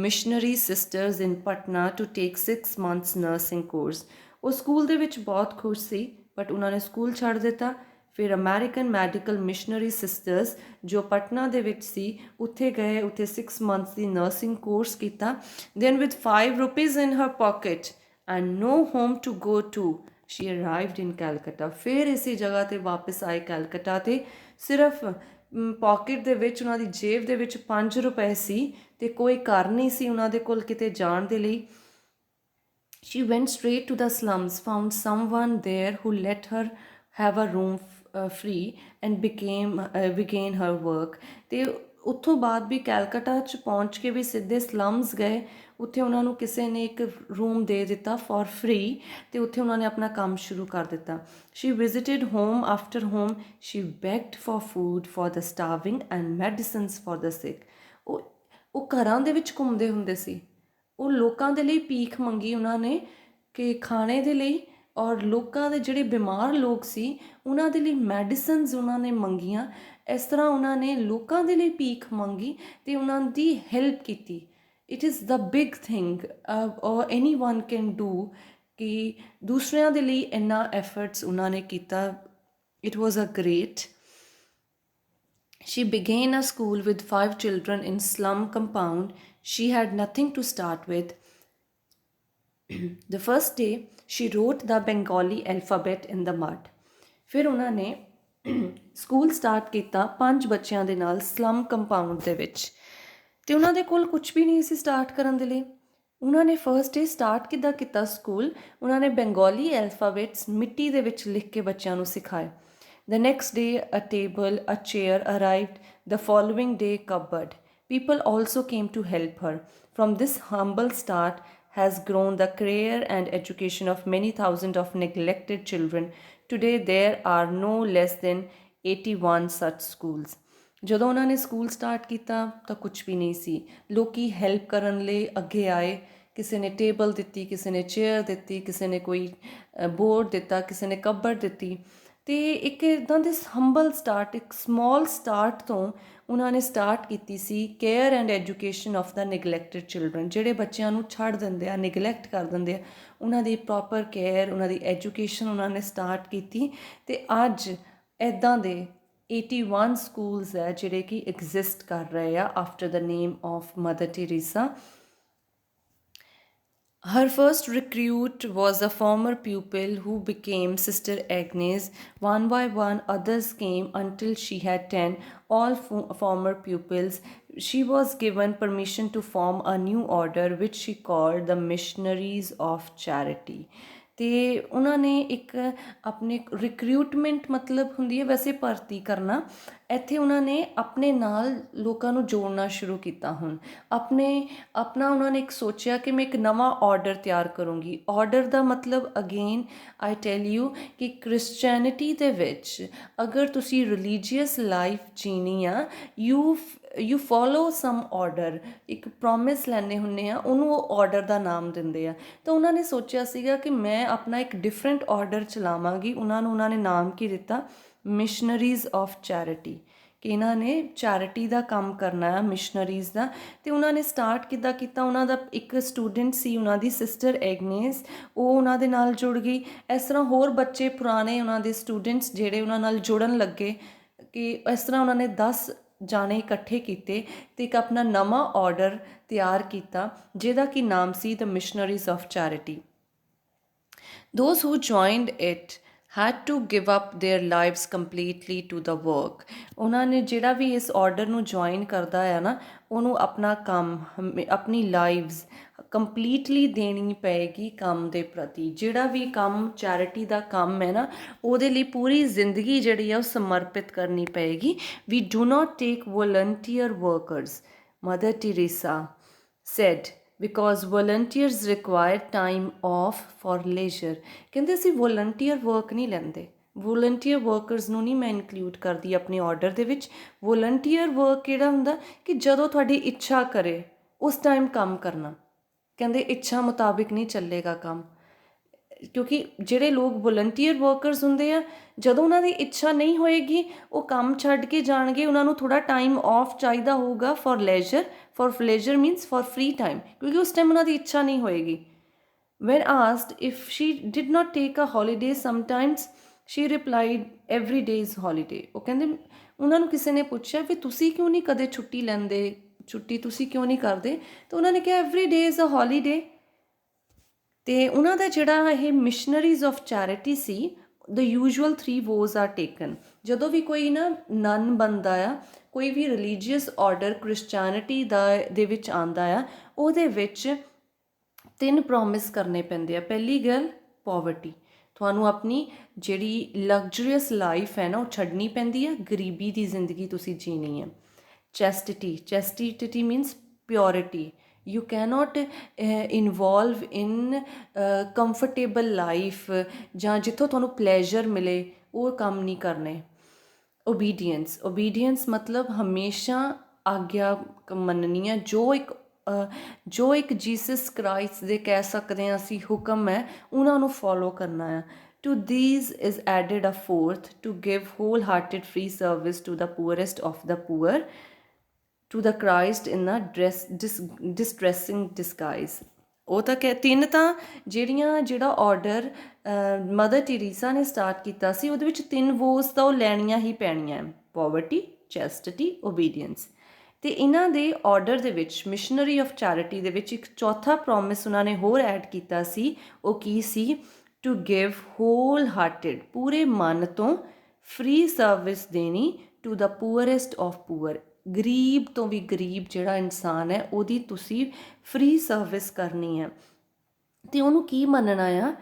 Missionary Sisters in Patna to take 6 months nursing course. ਉਹ school ਦੇ ਵਿੱਚ ਬਹੁਤ ਖੁਸ਼ ਸੀ but ਉਹਨਾਂ ਨੇ school ਛੱਡ ਦਿੱਤਾ, ਫਿਰ ਅਮਰੀਕਨ ਮੈਡੀਕਲ ਮਿਸ਼ਨਰੀ ਸਿਸਟਰਸ ਜੋ ਪਟਨਾ ਦੇ ਵਿੱਚ ਸੀ ਉੱਥੇ ਗਏ, ਉੱਥੇ 6 ਮੰਥਸ ਦੀ ਨਰਸਿੰਗ ਕੋਰਸ ਕੀਤਾ। Then with 5 rupees in her pocket and no home to go to she arrived in Calcutta. ਫਿਰ ਇਸੇ ਜਗ੍ਹਾ 'ਤੇ ਵਾਪਸ ਆਏ ਕੈਲਕਟਾ, 'ਤੇ ਸਿਰਫ ਪੋਕਿਟ ਦੇ ਵਿੱਚ ਉਹਨਾਂ ਦੀ ਜੇਬ ਦੇ ਵਿੱਚ 5 ਰੁਪਏ ਸੀ ਅਤੇ ਕੋਈ ਘਰ ਨਹੀਂ ਸੀ ਉਹਨਾਂ ਦੇ ਕੋਲ ਕਿਤੇ ਜਾਣ ਦੇ ਲਈ। She went straight to the slums, found someone there who let her have a room free and began her work. ਤੇ ਉੱਥੋਂ ਬਾਅਦ ਵੀ ਕੈਲਕਟਾ 'ਚ ਪਹੁੰਚ ਕੇ ਵੀ ਸਿੱਧੇ ਸਲਮਸ ਗਏ, ਉੱਥੇ ਉਹਨਾਂ ਨੂੰ ਕਿਸੇ ਨੇ ਇੱਕ ਰੂਮ ਦੇ ਦਿੱਤਾ ਫॉर ਫ੍ਰੀ ਅਤੇ ਉੱਥੇ ਉਹਨਾਂ ਨੇ ਆਪਣਾ ਕੰਮ ਸ਼ੁਰੂ ਕਰ ਦਿੱਤਾ। She visited home after home, she begged for food for the starving and medicines for the sick. ਉਹ ਘਰਾਂ ਦੇ ਵਿੱਚ ਘੁੰਮਦੇ ਹੁੰਦੇ ਸੀ, ਉਹ ਲੋਕਾਂ ਦੇ ਲਈ ਭੀਖ ਮੰਗੀ ਉਹਨਾਂ ਨੇ ਕਿ ਖਾਣੇ ਦੇ ਲਈ, ਔਰ ਲੋਕਾਂ ਦੇ ਜਿਹੜੇ ਬਿਮਾਰ ਲੋਕ ਸੀ ਉਹਨਾਂ ਦੇ ਲਈ ਮੈਡੀਸਨਸ ਉਹਨਾਂ ਨੇ ਮੰਗੀਆਂ। ਇਸ ਤਰ੍ਹਾਂ ਉਹਨਾਂ ਨੇ ਲੋਕਾਂ ਦੇ ਲਈ ਭੀਖ ਮੰਗੀ ਅਤੇ ਉਹਨਾਂ ਦੀ ਹੈਲਪ ਕੀਤੀ। It is the big thing ਔਰ ਐਨੀ ਵਨ ਕੈਨ ਡੂ ਕਿ ਦੂਸਰਿਆਂ ਦੇ ਲਈ ਇੰਨਾ ਐਫਰਟਸ ਉਹਨਾਂ ਨੇ ਕੀਤਾ। It was a great. She began a school with 5 children in slum compound. She had nothing to start with. The first day, she wrote the Bengali alphabet in the mud. ਫਿਰ ਉਹਨਾਂ ਨੇ school start ਕੀਤਾ 5 ਬੱਚਿਆਂ ਦੇ ਨਾਲ slum compound ਦੇ ਵਿੱਚ, ਅਤੇ ਉਹਨਾਂ ਦੇ ਕੋਲ ਕੁਝ ਵੀ ਨਹੀਂ ਸੀ ਸਟਾਰਟ ਕਰਨ ਦੇ ਲਈ। ਉਹਨਾਂ ਨੇ ਫਸਟ ਡੇ ਸਟਾਰਟ ਕਿੱਦਾਂ ਕੀਤਾ ਸਕੂਲ, ਉਹਨਾਂ ਨੇ ਬੰਗਾਲੀ ਐਲਫਾਬੈਟਸ ਮਿੱਟੀ ਦੇ ਵਿੱਚ ਲਿਖ ਕੇ ਬੱਚਿਆਂ ਨੂੰ ਸਿਖਾਏ। The next day, a table, a chair arrived. The following day, cupboard. People also came to help her. From this humble start has grown the career and education of many thousands of neglected children. Today, there are no less than 81 such schools. ਜਦੋਂ ਉਹਨਾਂ ਨੇ school start ਕੀਤਾ ਤਾਂ ਕੁਝ ਵੀ ਨਹੀਂ ਸੀ, ਲੋਕੀ help ਕਰਨ ਲਈ ਅੱਗੇ ਆਏ। ਕਿਸੇ ਨੇ ਟੇਬਲ ਦਿੱਤੀ, ਕਿਸੇ ਨੇ ਚੇਅਰ ਦਿੱਤੀ, ਕਿਸੇ ਨੇ ਕੋਈ ਬੋਰਡ ਦਿੱਤਾ, ਕਿਸੇ ਨੇ ਕਬਰਡ ਦਿੱਤੀ। ਅਤੇ ਇੱਕ ਇੱਦਾਂ ਦੇ ਹੰਬਲ ਸਟਾਰਟ, ਇੱਕ ਸਮੋਲ ਸਟਾਰਟ ਤੋਂ ਉਹਨਾਂ ਨੇ ਸਟਾਰਟ ਕੀਤੀ ਸੀ care and education of the neglected children. ਜਿਹੜੇ ਬੱਚਿਆਂ ਨੂੰ ਛੱਡ ਦਿੰਦੇ ਆ, ਨਿਗਲੈਕਟ ਕਰ ਦਿੰਦੇ ਆ, ਉਹਨਾਂ ਦੀ ਪ੍ਰੋਪਰ ਕੇਅਰ, ਉਹਨਾਂ ਦੀ ਐਜੂਕੇਸ਼ਨ ਉਹਨਾਂ ਨੇ ਸਟਾਰਟ ਕੀਤੀ। ਅਤੇ ਅੱਜ ਇੱਦਾਂ ਦੇ 81 ਸਕੂਲਸ ਹੈ ਜਿਹੜੇ ਕਿ ਐਗਜ਼ਿਸਟ ਕਰ ਰਹੇ ਆ after the name of mother Teresa. Her first recruit was a former pupil who became Sister Agnes. One by one, others came until she had 10, all former pupils. She was given permission to form a new order which she called the Missionaries of Charity. ਅਤੇ ਉਹਨਾਂ ਨੇ ਇੱਕ ਆਪਣੇ recruitment ਮਤਲਬ ਹੁੰਦੀ ਹੈ ਵੈਸੇ ਭਰਤੀ ਕਰਨਾ, ਇੱਥੇ ਉਹਨਾਂ ਨੇ ਆਪਣੇ ਨਾਲ ਲੋਕਾਂ ਨੂੰ ਜੋੜਨਾ ਸ਼ੁਰੂ ਕੀਤਾ। ਹੁਣ ਆਪਣਾ ਉਹਨਾਂ ਨੇ ਇੱਕ ਸੋਚਿਆ ਕਿ ਮੈਂ ਇੱਕ ਨਵਾਂ ਆਰਡਰ ਤਿਆਰ ਕਰੂੰਗੀ। ਆਰਡਰ ਦਾ ਮਤਲਬ ਅਗੇਨ ਆਈ ਟੈਲ ਯੂ ਕਿ ਕ੍ਰਿਸਚੈਨਿਟੀ ਦੇ ਵਿੱਚ ਅਗਰ ਤੁਸੀਂ ਰਿਲੀਜੀਅਸ ਲਾਈਫ ਜੀਣੀ ਆ, ਯੂ ਫੋਲੋ ਸਮ ਆਰਡਰ, ਇੱਕ ਪ੍ਰੋਮਿਸ ਲੈਂਦੇ ਹੁੰਦੇ ਆ, ਉਹਨੂੰ ਉਹ ਆਰਡਰ ਦਾ ਨਾਮ ਦਿੰਦੇ ਆ। ਤਾਂ ਉਹਨਾਂ ਨੇ ਸੋਚਿਆ ਸੀਗਾ ਕਿ ਮੈਂ ਆਪਣਾ ਇੱਕ ਡਿਫਰੈਂਟ ਆਰਡਰ ਚਲਾਵਾਂਗੀ। ਉਹਨਾਂ ਨੇ ਨਾਮ ਕੀ ਦਿੱਤਾ, ਮਿਸ਼ਨਰੀਜ਼ ਆਫ ਚੈਰਿਟੀ, ਕਿ ਇਹਨਾਂ ਨੇ ਚੈਰਿਟੀ ਦਾ ਕੰਮ ਕਰਨਾ ਹੈ, ਮਿਸ਼ਨਰੀਜ਼ ਦਾ। ਅਤੇ ਉਹਨਾਂ ਨੇ ਸਟਾਰਟ ਕਿੱਦਾਂ ਕੀਤਾ, ਉਹਨਾਂ ਦਾ ਇੱਕ ਸਟੂਡੈਂਟ ਸੀ ਉਹਨਾਂ ਦੀ ਸਿਸਟਰ ਐਗਨੇਸ, ਉਹ ਉਹਨਾਂ ਦੇ ਨਾਲ ਜੁੜ ਗਈ। ਇਸ ਤਰ੍ਹਾਂ ਹੋਰ ਬੱਚੇ ਪੁਰਾਣੇ ਉਹਨਾਂ ਦੇ ਸਟੂਡੈਂਟਸ ਜਿਹੜੇ ਉਹਨਾਂ ਨਾਲ ਜੁੜਨ ਲੱਗੇ, ਕਿ ਇਸ ਤਰ੍ਹਾਂ ਉਹਨਾਂ ਨੇ 10 ਜਾਣੇ ਇਕੱਠੇ ਕੀਤੇ ਅਤੇ ਇੱਕ ਆਪਣਾ ਨਵਾਂ ਆਰਡਰ ਤਿਆਰ ਕੀਤਾ ਜਿਹਦਾ ਕਿ ਨਾਮ ਸੀ the missionaries of charity. Those who joined it had to give up their lives completely to the work. ਉਹਨਾਂ ਨੇ ਜਿਹੜਾ ਵੀ ਇਸ ਆਰਡਰ ਨੂੰ ਜੁਆਇਨ ਕਰਦਾ ਹੈ ਨਾ, ਉਹਨੂੰ ਆਪਣਾ ਕੰਮ, ਆਪਣੀ ਲਾਈਵਸ ਕੰਪਲੀਟਲੀ ਦੇਣੀ ਪਏਗੀ ਕੰਮ ਦੇ ਪ੍ਰਤੀ। ਜਿਹੜਾ ਵੀ ਕੰਮ ਚੈਰਿਟੀ ਦਾ ਕੰਮ ਹੈ ਨਾ, ਉਹਦੇ ਲਈ ਪੂਰੀ ਜ਼ਿੰਦਗੀ ਜਿਹੜੀ ਆ ਉਹ ਸਮਰਪਿਤ ਕਰਨੀ ਪਏਗੀ। We do not take volunteer workers, Mother Teresa said, because volunteers require time off for leisure. ਕਹਿੰਦੇ ਅਸੀਂ ਵੋਲੰਟੀਅਰ ਵਰਕ ਨਹੀਂ ਲੈਂਦੇ, ਵੋਲੰਟੀਅਰ ਵਰਕਰਸ ਨੂੰ ਨਹੀਂ ਮੈਂ ਇਨਕਲੂਡ ਕਰਦੀ ਆਪਣੇ ਆਰਡਰ ਦੇ ਵਿੱਚ। ਵੋਲੰਟੀਅਰ ਵਰਕ ਕਿਹੜਾ ਹੁੰਦਾ ਕਿ ਜਦੋਂ ਤੁਹਾਡੀ ਇੱਛਾ ਕਰੇ ਉਸ ਟਾਈਮ ਕੰਮ ਕਰਨਾ। ਕਹਿੰਦੇ ਇੱਛਾ ਮੁਤਾਬਿਕ ਨਹੀਂ ਚੱਲੇਗਾ ਕੰਮ, ਕਿਉਂਕਿ ਜਿਹੜੇ ਲੋਕ ਵੋਲੰਟੀਅਰ ਵਰਕਰਸ ਹੁੰਦੇ ਆ, ਜਦੋਂ ਉਹਨਾਂ ਦੀ ਇੱਛਾ ਨਹੀਂ ਹੋਏਗੀ ਉਹ ਕੰਮ ਛੱਡ ਕੇ ਜਾਣਗੇ। ਉਹਨਾਂ ਨੂੰ ਥੋੜ੍ਹਾ ਟਾਈਮ ਆਫ ਚਾਹੀਦਾ ਹੋਊਗਾ for ledger. For ledger means for free time, ਕਿਉਂਕਿ ਉਸ ਟਾਈਮ ਉਹਨਾਂ ਦੀ ਇੱਛਾ ਨਹੀਂ ਹੋਏਗੀ। When asked if she did not take a holiday sometimes, she replied every day is holiday. ਉਹ ਕਹਿੰਦੇ ਉਹਨਾਂ ਨੂੰ ਕਿਸੇ ਨੇ ਪੁੱਛਿਆ ਵੀ ਤੁਸੀਂ ਕਿਉਂ ਨਹੀਂ ਕਦੇ ਛੁੱਟੀ ਲੈਂਦੇ, ਛੁੱਟੀ ਤੁਸੀਂ ਕਿਉਂ ਨਹੀਂ ਕਰਦੇ, ਤਾਂ ਉਹਨਾਂ ਨੇ ਕਿਹਾ every day is a holiday. ਅਤੇ ਉਹਨਾਂ ਦਾ ਜਿਹੜਾ ਇਹ ਮਿਸ਼ਨਰੀਜ਼ ਆਫ ਚੈਰਿਟੀ ਸੀ, the usual 3 vows are taken. ਜਦੋਂ ਵੀ ਕੋਈ ਨਾ ਨਨ ਬਣਦਾ ਆ, ਕੋਈ ਵੀ ਰਿਲੀਜੀਅਸ ਆਰਡਰ ਕ੍ਰਿਸਚੈਨਿਟੀ ਦੇ ਵਿੱਚ ਆਉਂਦਾ ਆ, ਉਹਦੇ ਵਿੱਚ 3 ਪ੍ਰੋਮਿਸ ਕਰਨੇ ਪੈਂਦੇ ਆ। ਪਹਿਲੀ ਗੱਲ ਪੋਵਰਟੀ, ਤੁਹਾਨੂੰ ਆਪਣੀ ਜਿਹੜੀ ਲਗਜ਼ਰੀਅਸ ਲਾਈਫ ਹੈ ਨਾ ਉਹ ਛੱਡਣੀ ਪੈਂਦੀ ਹੈ, ਗਰੀਬੀ ਦੀ ਜ਼ਿੰਦਗੀ ਤੁਸੀਂ ਜੀਣੀ ਹੈ। Chastity, chastity means purity, you cannot involve in comfortable life ਜਾਂ ਜਿੱਥੋਂ ਤੁਹਾਨੂੰ ਪਲੈਜ਼ਰ ਮਿਲੇ ਉਹ ਕੰਮ ਨਹੀਂ ਕਰਨੇ। ਓਬੀਡੀਐਂਸ, ਓਬੀਡੀਐਂਸ ਮਤਲਬ ਹਮੇਸ਼ਾ ਆਗਿਆ ਮੰਨਣੀ ਹੈ, ਜੋ ਇੱਕ ਜੀਸਸ ਕ੍ਰਾਈਸਟ ਦੇ ਕਹਿ ਸਕਦੇ ਹਾਂ ਅਸੀਂ ਹੁਕਮ ਹੈ, ਉਹਨਾਂ ਨੂੰ ਫੋਲੋ ਕਰਨਾ ਹੈ। To these is added a fourth, to give wholehearted free service to the poorest of the poor, to the Christ in a distressing disguise। ਉਹ ਤਾਂ 3 ਤਾਂ ਜਿਹੜਾ ਆਰਡਰ ਮਦਰ ਟੀਰੀਸਾ ਨੇ ਸਟਾਰਟ ਕੀਤਾ ਸੀ, ਉਹਦੇ ਵਿੱਚ 3 vows ਤਾਂ ਉਹ ਲੈਣੀਆਂ ਹੀ ਪੈਣੀਆਂ, ਪੋਵਰਟੀ, ਚੈਸਟਿਟੀ, ਓਬੀਡੀਐਂਸ। ਅਤੇ ਇਹਨਾਂ ਦੇ ਆਰਡਰ ਦੇ ਵਿੱਚ ਮਿਸ਼ਨਰੀ ਆਫ ਚੈਰਿਟੀ ਦੇ ਵਿੱਚ ਇੱਕ ਚੌਥਾ ਪ੍ਰੋਮਿਸ ਉਹਨਾਂ ਨੇ ਹੋਰ ਐਡ ਕੀਤਾ ਸੀ। ਉਹ ਕੀ ਸੀ? ਟੂ ਗਿਵ ਹੋਲ ਹਾਰਟਿਡ, ਪੂਰੇ ਮਨ ਤੋਂ ਫ੍ਰੀ ਸਰਵਿਸ ਦੇਣੀ, ਟੂ ਦਾ ਪੂਅਰੈਸਟ ਆਫ ਪੂਅਰ, ਗਰੀਬ ਤੋਂ ਵੀ ਗਰੀਬ ਜਿਹੜਾ ਇਨਸਾਨ ਹੈ ਉਹਦੀ ਤੁਸੀਂ ਫ੍ਰੀ ਸਰਵਿਸ ਕਰਨੀ ਹੈ। ਅਤੇ ਉਹਨੂੰ ਕੀ ਮੰਨਣਾ ਆ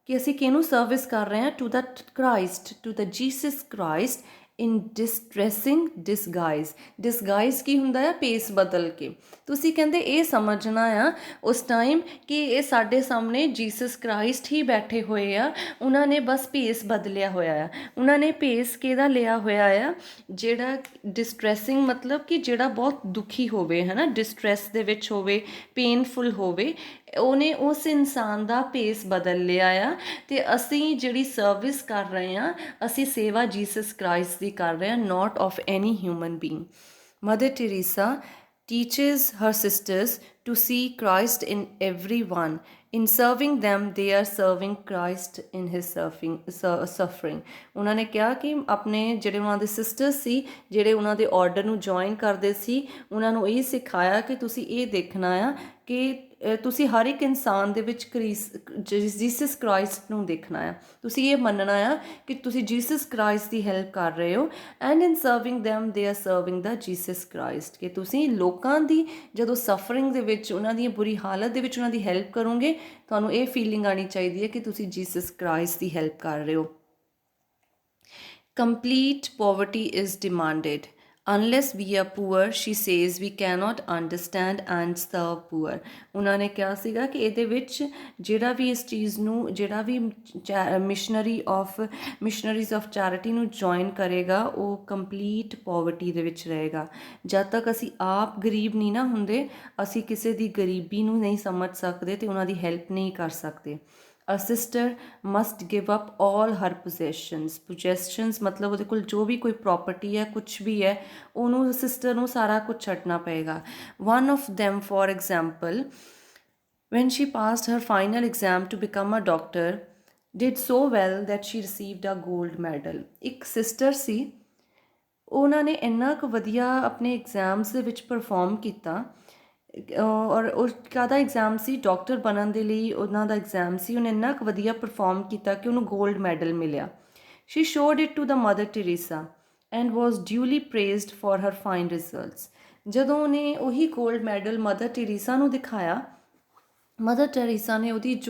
ਕਿ ਅਸੀਂ ਕਿਹਨੂੰ ਸਰਵਿਸ ਕਰ ਰਹੇ ਹਾਂ? To the Christ, to the Jesus Christ in distressing disguise. Disguise ਕੀ ਹੁੰਦਾ ਆ? ਭੇਸ ਬਦਲ ਕੇ। ਤੁਸੀਂ ਕਹਿੰਦੇ ਇਹ ਸਮਝਣਾ ਆ ਉਸ ਟਾਈਮ ਕਿ ਇਹ ਸਾਡੇ ਸਾਹਮਣੇ ਜੀਸਸ ਕ੍ਰਾਈਸਟ ਹੀ ਬੈਠੇ ਹੋਏ ਆ, ਉਹਨਾਂ ਨੇ ਬਸ ਭੇਸ ਬਦਲਿਆ ਹੋਇਆ ਆ। ਉਹਨਾਂ ਨੇ ਭੇਸ ਕਿਹਦਾ ਲਿਆ ਹੋਇਆ ਆ? ਜਿਹੜਾ ਡਿਸਟਰੈਸਿੰਗ ਮਤਲਬ ਕਿ ਜਿਹੜਾ ਬਹੁਤ ਦੁਖੀ ਹੋਵੇ, ਹੈ ਨਾ, ਡਿਸਟਰੈਸ ਦੇ ਵਿੱਚ ਹੋਵੇ, ਪੇਨਫੁਲ ਹੋਵੇ, ਉਹਨੇ ਉਸ ਇਨਸਾਨ ਦਾ ਭੇਸ ਬਦਲ ਲਿਆ ਆ। ਅਤੇ ਅਸੀਂ ਜਿਹੜੀ ਸਰਵਿਸ ਕਰ ਰਹੇ ਹਾਂ, ਅਸੀਂ ਸੇਵਾ ਜੀਸਸ ਕ੍ਰਾਈਸਟ ਦੀ ਕਰ ਰਹੇ ਹਾਂ, not of any human being. Mother Teresa teaches her sisters to see Christ in everyone. In serving them, they are serving Christ in his suffering. ਉਹਨਾਂ ਨੇ ਕਿਹਾ ਕਿ ਆਪਣੇ ਜਿਹੜੇ ਉਹਨਾਂ ਦੇ ਸਿਸਟਰਸ ਸੀ, ਜਿਹੜੇ ਉਹਨਾਂ ਦੇ ਆਰਡਰ ਨੂੰ ਜੁਆਇਨ ਕਰਦੇ ਸੀ, ਉਹਨਾਂ ਨੂੰ ਇਹ ਸਿਖਾਇਆ ਕਿ ਤੁਸੀਂ ਇਹ ਦੇਖਣਾ ਆ ਕਿ ਤੁਸੀਂ ਹਰ ਇੱਕ ਇਨਸਾਨ ਦੇ ਵਿੱਚ ਜੀਸਸ ਕ੍ਰਾਈਸਟ ਨੂੰ ਦੇਖਣਾ ਆ। ਤੁਸੀਂ ਇਹ ਮੰਨਣਾ ਆ ਕਿ ਤੁਸੀਂ ਜੀਸਸ ਕ੍ਰਾਈਸਟ ਦੀ ਹੈਲਪ ਕਰ ਰਹੇ ਹੋ। And in serving them they are serving the Jesus Christ, ਕਿ ਤੁਸੀਂ ਲੋਕਾਂ ਦੀ ਜਦੋਂ ਸਫਰਿੰਗ ਦੇ ਵਿੱਚ, ਉਹਨਾਂ ਦੀ ਬੁਰੀ ਹਾਲਤ ਦੇ ਵਿੱਚ ਉਹਨਾਂ ਦੀ ਹੈਲਪ ਕਰੋਗੇ, ਤੁਹਾਨੂੰ ਇਹ ਫੀਲਿੰਗ ਆਉਣੀ ਚਾਹੀਦੀ ਹੈ ਕਿ ਤੁਸੀਂ ਜੀਸਸ ਕ੍ਰਾਈਸਟ ਦੀ ਹੈਲਪ ਕਰ ਰਹੇ ਹੋ। Complete poverty is demanded. Unless we are poor, she says, we cannot understand and serve poor. ਉਹਨਾਂ ਨੇ ਕਿਹਾ ਸੀਗਾ ਕਿ ਇਹਦੇ ਵਿੱਚ ਜਿਹੜਾ ਵੀ ਇਸ ਚੀਜ਼ ਨੂੰ, ਜਿਹੜਾ ਵੀ ਮਿਸ਼ਨਰੀਜ਼ ਆਫ ਚੈਰਿਟੀ ਨੂੰ ਜੁਆਇਨ ਕਰੇਗਾ, ਉਹ ਕੰਪਲੀਟ ਪੋਵਰਟੀ ਦੇ ਵਿੱਚ ਰਹੇਗਾ। ਜਦ ਤੱਕ ਅਸੀਂ ਆਪ ਗਰੀਬ ਨਹੀਂ ਨਾ ਹੁੰਦੇ, ਅਸੀਂ ਕਿਸੇ ਦੀ ਗਰੀਬੀ ਨੂੰ ਨਹੀਂ ਸਮਝ ਸਕਦੇ ਅਤੇ ਉਹਨਾਂ ਦੀ ਹੈਲਪ ਨਹੀਂ ਕਰ ਸਕਦੇ। A sister must give up all her possessions ਮਤਲਬ ਉਹਦੇ ਕੋਲ ਜੋ ਵੀ ਕੋਈ ਪ੍ਰੋਪਰਟੀ ਹੈ, ਕੁਛ ਵੀ ਹੈ, ਉਹਨੂੰ ਸਿਸਟਰ ਨੂੰ ਸਾਰਾ ਕੁਝ ਛੱਡਣਾ ਪਏਗਾ। One of them, for example, when she passed her final exam to become a doctor, did so well that she received a gold medal. ਇੱਕ ਸਿਸਟਰ ਸੀ, ਉਹਨਾਂ ਨੇ ਇੰਨਾ ਕੁ ਵਧੀਆ ਆਪਣੇ ਐਗਜ਼ਾਮਸ ਦੇ ਵਿੱਚ ਪਰਫੋਰਮ ਕੀਤਾ, ਔਰ ਉਹ ਕਾਹਦਾ ਐਗਜ਼ਾਮ ਸੀ? ਡਾਕਟਰ ਬਣਨ ਦੇ ਲਈ ਉਹਨਾਂ ਦਾ ਐਗਜ਼ਾਮ ਸੀ। ਉਹਨੇ ਇੰਨਾ ਕੁ ਵਧੀਆ ਪਰਫੋਰਮ ਕੀਤਾ ਕਿ ਉਹਨੂੰ ਗੋਲਡ ਮੈਡਲ ਮਿਲਿਆ। She showed it to the Mother Teresa and was duly praised for her fine results. ਜਦੋਂ ਉਹਨੇ ਉਹੀ ਗੋਲਡ ਮੈਡਲ ਮਦਰ ਟੀਰੀਸਾ ਨੂੰ ਦਿਖਾਇਆ, ਮਦਰ ਟੈਰੀਸਾ ਨੇ ਉਹਦੀ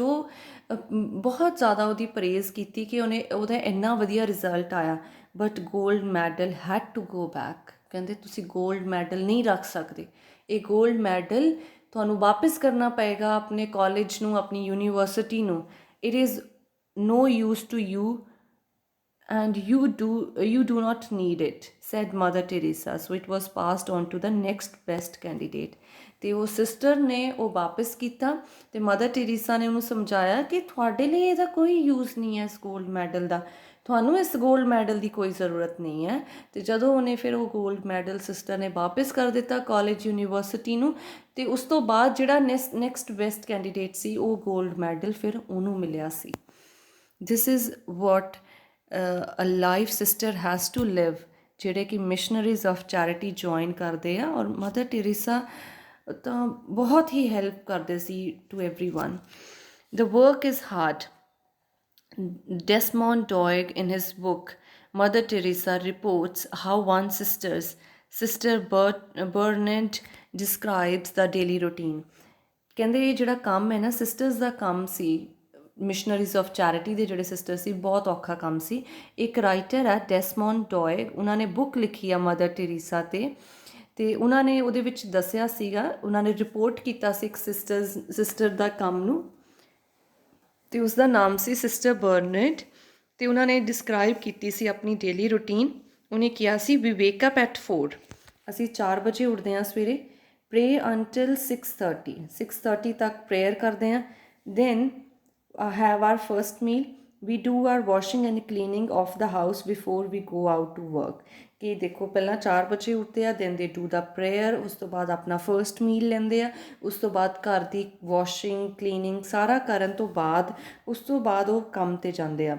ਬਹੁਤ ਜ਼ਿਆਦਾ ਉਹਦੀ ਪ੍ਰੇਜ਼ ਕੀਤੀ ਕਿ ਉਹਦਾ ਇੰਨਾ ਵਧੀਆ ਰਿਜ਼ਲਟ ਆਇਆ। But gold medal had to go back. ਕਹਿੰਦੇ ਤੁਸੀਂ ਗੋਲਡ ਮੈਡਲ ਨਹੀਂ ਰੱਖ ਸਕਦੇ, ਇਹ ਗੋਲਡ ਮੈਡਲ ਤੁਹਾਨੂੰ ਵਾਪਿਸ ਕਰਨਾ ਪਏਗਾ ਆਪਣੇ ਕਾਲਜ ਨੂੰ, ਆਪਣੀ ਯੂਨੀਵਰਸਿਟੀ ਨੂੰ। It is no use to you and you do not need it, said Mother Teresa. So it was passed on to the next best candidate. ਤੇ ਉਹ ਸਿਸਟਰ ਨੇ ਉਹ ਵਾਪਿਸ ਕੀਤਾ ਅਤੇ ਮਦਰ ਟੀਰੀਸਾ ਨੇ ਉਹਨੂੰ ਸਮਝਾਇਆ ਕਿ ਤੁਹਾਡੇ ਲਈ ਇਹਦਾ ਕੋਈ ਯੂਜ਼ ਨਹੀਂ ਹੈ, ਇਸ ਗੋਲਡ ਮੈਡਲ ਦਾ, ਤੁਹਾਨੂੰ ਇਸ ਗੋਲਡ ਮੈਡਲ ਦੀ ਕੋਈ ਜ਼ਰੂਰਤ ਨਹੀਂ ਹੈ। ਅਤੇ ਜਦੋਂ ਉਹਨੇ ਫਿਰ ਉਹ ਗੋਲਡ ਮੈਡਲ ਸਿਸਟਰ ਨੇ ਵਾਪਿਸ ਕਰ ਦਿੱਤਾ ਕਾਲਜ ਯੂਨੀਵਰਸਿਟੀ ਨੂੰ, ਅਤੇ ਉਸ ਤੋਂ ਬਾਅਦ ਜਿਹੜਾ ਨੈਕਸਟ ਬੈਸਟ ਕੈਂਡੀਡੇਟ ਸੀ, ਉਹ ਗੋਲਡ ਮੈਡਲ ਫਿਰ ਉਹਨੂੰ ਮਿਲਿਆ ਸੀ। This is what a life sister has to live, ਜਿਹੜੇ ਕਿ ਮਿਸ਼ਨਰੀਜ਼ ਆਫ ਚੈਰਿਟੀ ਜੁਆਇਨ ਕਰਦੇ ਆ। ਔਰ ਮਦਰ ਟੈਰੇਸਾ ਤਾਂ ਬਹੁਤ ਹੀ ਹੈਲਪ ਕਰਦੇ ਸੀ to everyone. The work is hard. Desmond Doig, in his book Mother Teresa, reports how one Sister Bernard, describes the daily routine. ਕਹਿੰਦੇ ਇਹ ਜਿਹੜਾ ਕੰਮ ਹੈ ਨਾ, ਸਿਸਟਰਸ ਦਾ ਕੰਮ ਸੀ, ਮਿਸ਼ਨਰੀਜ਼ ਆਫ ਚੈਰਿਟੀ ਦੇ ਜਿਹੜੇ ਸਿਸਟਰ ਸੀ, ਬਹੁਤ ਔਖਾ ਕੰਮ ਸੀ। ਇੱਕ ਰਾਈਟਰ ਹੈ ਡੈਸਮੋਂਡ ਡੋਇਗ, ਉਹਨਾਂ ਨੇ ਬੁੱਕ ਲਿਖੀ ਆ ਮਦਰ ਟੈਰੇਸਾ ਤੇ ਉਹਨਾਂ ਨੇ ਉਹਦੇ ਵਿੱਚ ਦੱਸਿਆ ਸੀਗਾ, ਉਹਨਾਂ ਨੇ ਰਿਪੋਰਟ ਕੀਤਾ ਸੀ ਇੱਕ ਸਿਸਟਰ ਦਾ ਕੰਮ ਨੂੰ, ਤੇ ਉਸਦਾ ਨਾਮ ਸੀ ਸਿਸਟਰ ਬਰਨਡ। ਤੇ ਉਹਨਾਂ ਨੇ ਡਿਸਕ੍ਰਾਈਬ ਕੀਤੀ ਸੀ ਆਪਣੀ ਡੇਲੀ ਰੂਟੀਨ। ਉਹਨੇ ਕਿਹਾ ਸੀ ਵੀ ਵੇਕ ਅਪ ਐਟ 4, ਅਸੀਂ 4 ਵਜੇ ਉੱਠਦੇ ਹਾਂ ਸਵੇਰੇ, ਪ੍ਰੇ ਅੰਟਿਲ 6:30 ਤੱਕ ਪ੍ਰੇਅਰ ਕਰਦੇ ਹਾਂ, then have our first meal, we do our washing and cleaning of the house before we go out to work। ਕਿ ਦੇਖੋ ਪਹਿਲਾਂ 4 ਵਜੇ ਉੱਠਦੇ ਆ, then they do the prayer, ਉਸ ਤੋਂ ਬਾਅਦ ਆਪਣਾ ਫਰਸਟ ਮੀਲ ਲੈਂਦੇ ਆ, ਉਸ ਤੋਂ ਬਾਅਦ ਘਰ ਦੀ ਵਾਸ਼ਿੰਗ ਕਲੀਨਿੰਗ ਸਾਰਾ ਕਰਨ ਤੋਂ ਬਾਅਦ ਉਸ ਤੋਂ ਬਾਅਦ ਉਹ ਕੰਮ 'ਤੇ ਜਾਂਦੇ ਆ।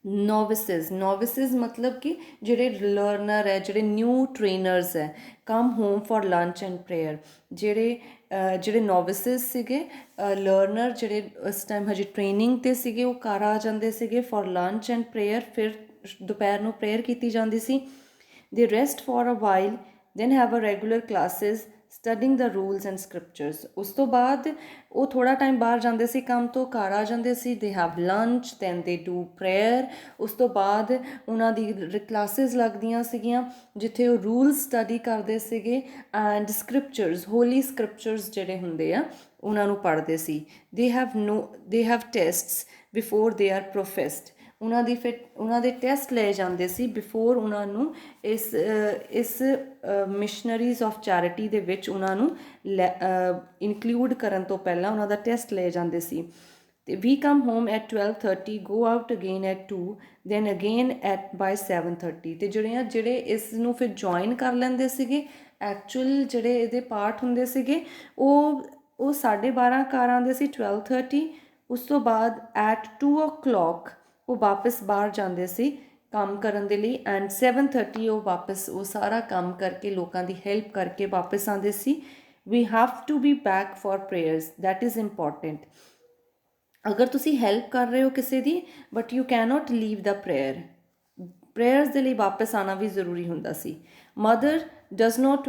ਨੋਵਿਸਿਸ ਮਤਲਬ ਕਿ ਜਿਹੜੇ ਲਰਨਰ ਹੈ, ਜਿਹੜੇ ਨਿਊ ਟ੍ਰੇਨਰਸ ਹੈ, come home for lunch and prayer. ਜਿਹੜੇ ਨੋਵਿਸਿਸ ਸੀਗੇ, ਲਰਨਰ ਜਿਹੜੇ ਇਸ ਟਾਈਮ ਹਜੇ ਟ੍ਰੇਨਿੰਗ 'ਤੇ ਸੀਗੇ, ਉਹ ਘਰ ਆ ਜਾਂਦੇ ਸੀਗੇ ਫॉर ਲੰਚ ਐਂਡ ਪ੍ਰੇਅਰ। ਫਿਰ ਦੁਪਹਿਰ ਨੂੰ ਪ੍ਰੇਅਰ ਕੀਤੀ ਜਾਂਦੀ ਸੀ। They rest for a while, then have a regular classes studying the rules and scriptures. ਉਸ ਤੋਂ ਬਾਅਦ ਉਹ ਥੋੜ੍ਹਾ ਟਾਈਮ ਬਾਹਰ ਜਾਂਦੇ ਸੀ ਕੰਮ ਤੋਂ, ਘਰ ਆ ਜਾਂਦੇ ਸੀ, they have lunch, then they do prayer. ਉਸ ਤੋਂ ਬਾਅਦ ਉਹਨਾਂ ਦੀ ਕਲਾਸਿਸ ਲੱਗਦੀਆਂ ਸੀਗੀਆਂ ਜਿੱਥੇ ਉਹ ਰੂਲਸ ਸਟੱਡੀ ਕਰਦੇ ਸੀਗੇ ਐਂਡ ਸਕ੍ਰਿਪਚਰਸ, ਹੋਲੀ ਸਕ੍ਰਿਪਚਰਸ ਜਿਹੜੇ ਹੁੰਦੇ ਆ ਉਹਨਾਂ ਨੂੰ ਪੜ੍ਹਦੇ ਸੀ। They have tests before they are professed. ਉਹਨਾਂ ਦੇ ਟੈਸਟ ਲਏ ਜਾਂਦੇ ਸੀ ਬਿਫੋਰ ਉਹਨਾਂ ਨੂੰ ਇਸ ਮਿਸ਼ਨਰੀਜ਼ ਆਫ ਚੈਰਿਟੀ ਦੇ ਵਿੱਚ ਉਹਨਾਂ ਨੂੰ ਇਨਕਲੂਡ ਕਰਨ ਤੋਂ ਪਹਿਲਾਂ ਉਹਨਾਂ ਦਾ ਟੈਸਟ ਲਏ ਜਾਂਦੇ ਸੀ। ਤੇ we come home at 12:30, go out again at 2, then again at by 7:30। ਤੇ ਜਿਹੜੇ ਇਸ ਨੂੰ ਫਿਰ ਜੁਆਇਨ ਕਰ ਲੈਂਦੇ ਸੀਗੇ, ਐਕਚੁਅਲ ਜਿਹੜੇ ਇਹਦੇ ਪਾਰਟ ਹੁੰਦੇ ਸੀਗੇ, ਉਹ 12:30 ਘਰ ਆਉਂਦੇ ਸੀ 12:30। ਉਸ ਤੋਂ ਬਾਅਦ ਐਟ 2 o'clock ਉਹ ਵਾਪਸ ਬਾਹਰ ਜਾਂਦੇ ਸੀ ਕੰਮ ਕਰਨ ਦੇ ਲਈ, ਐਂਡ 7:30 ਉਹ ਵਾਪਸ ਉਹ ਸਾਰਾ ਕੰਮ ਕਰਕੇ ਲੋਕਾਂ ਦੀ ਹੈਲਪ ਕਰਕੇ ਵਾਪਸ ਆਉਂਦੇ ਸੀ। We have to be back for prayers, that is important. ਅਗਰ ਤੁਸੀਂ ਹੈਲਪ ਕਰ ਰਹੇ ਹੋ ਕਿਸੇ ਦੀ, but you cannot leave the prayers ਦੇ ਲਈ ਵਾਪਸ ਆਉਣਾ ਵੀ ਜ਼ਰੂਰੀ ਹੁੰਦਾ ਸੀ। Mother does not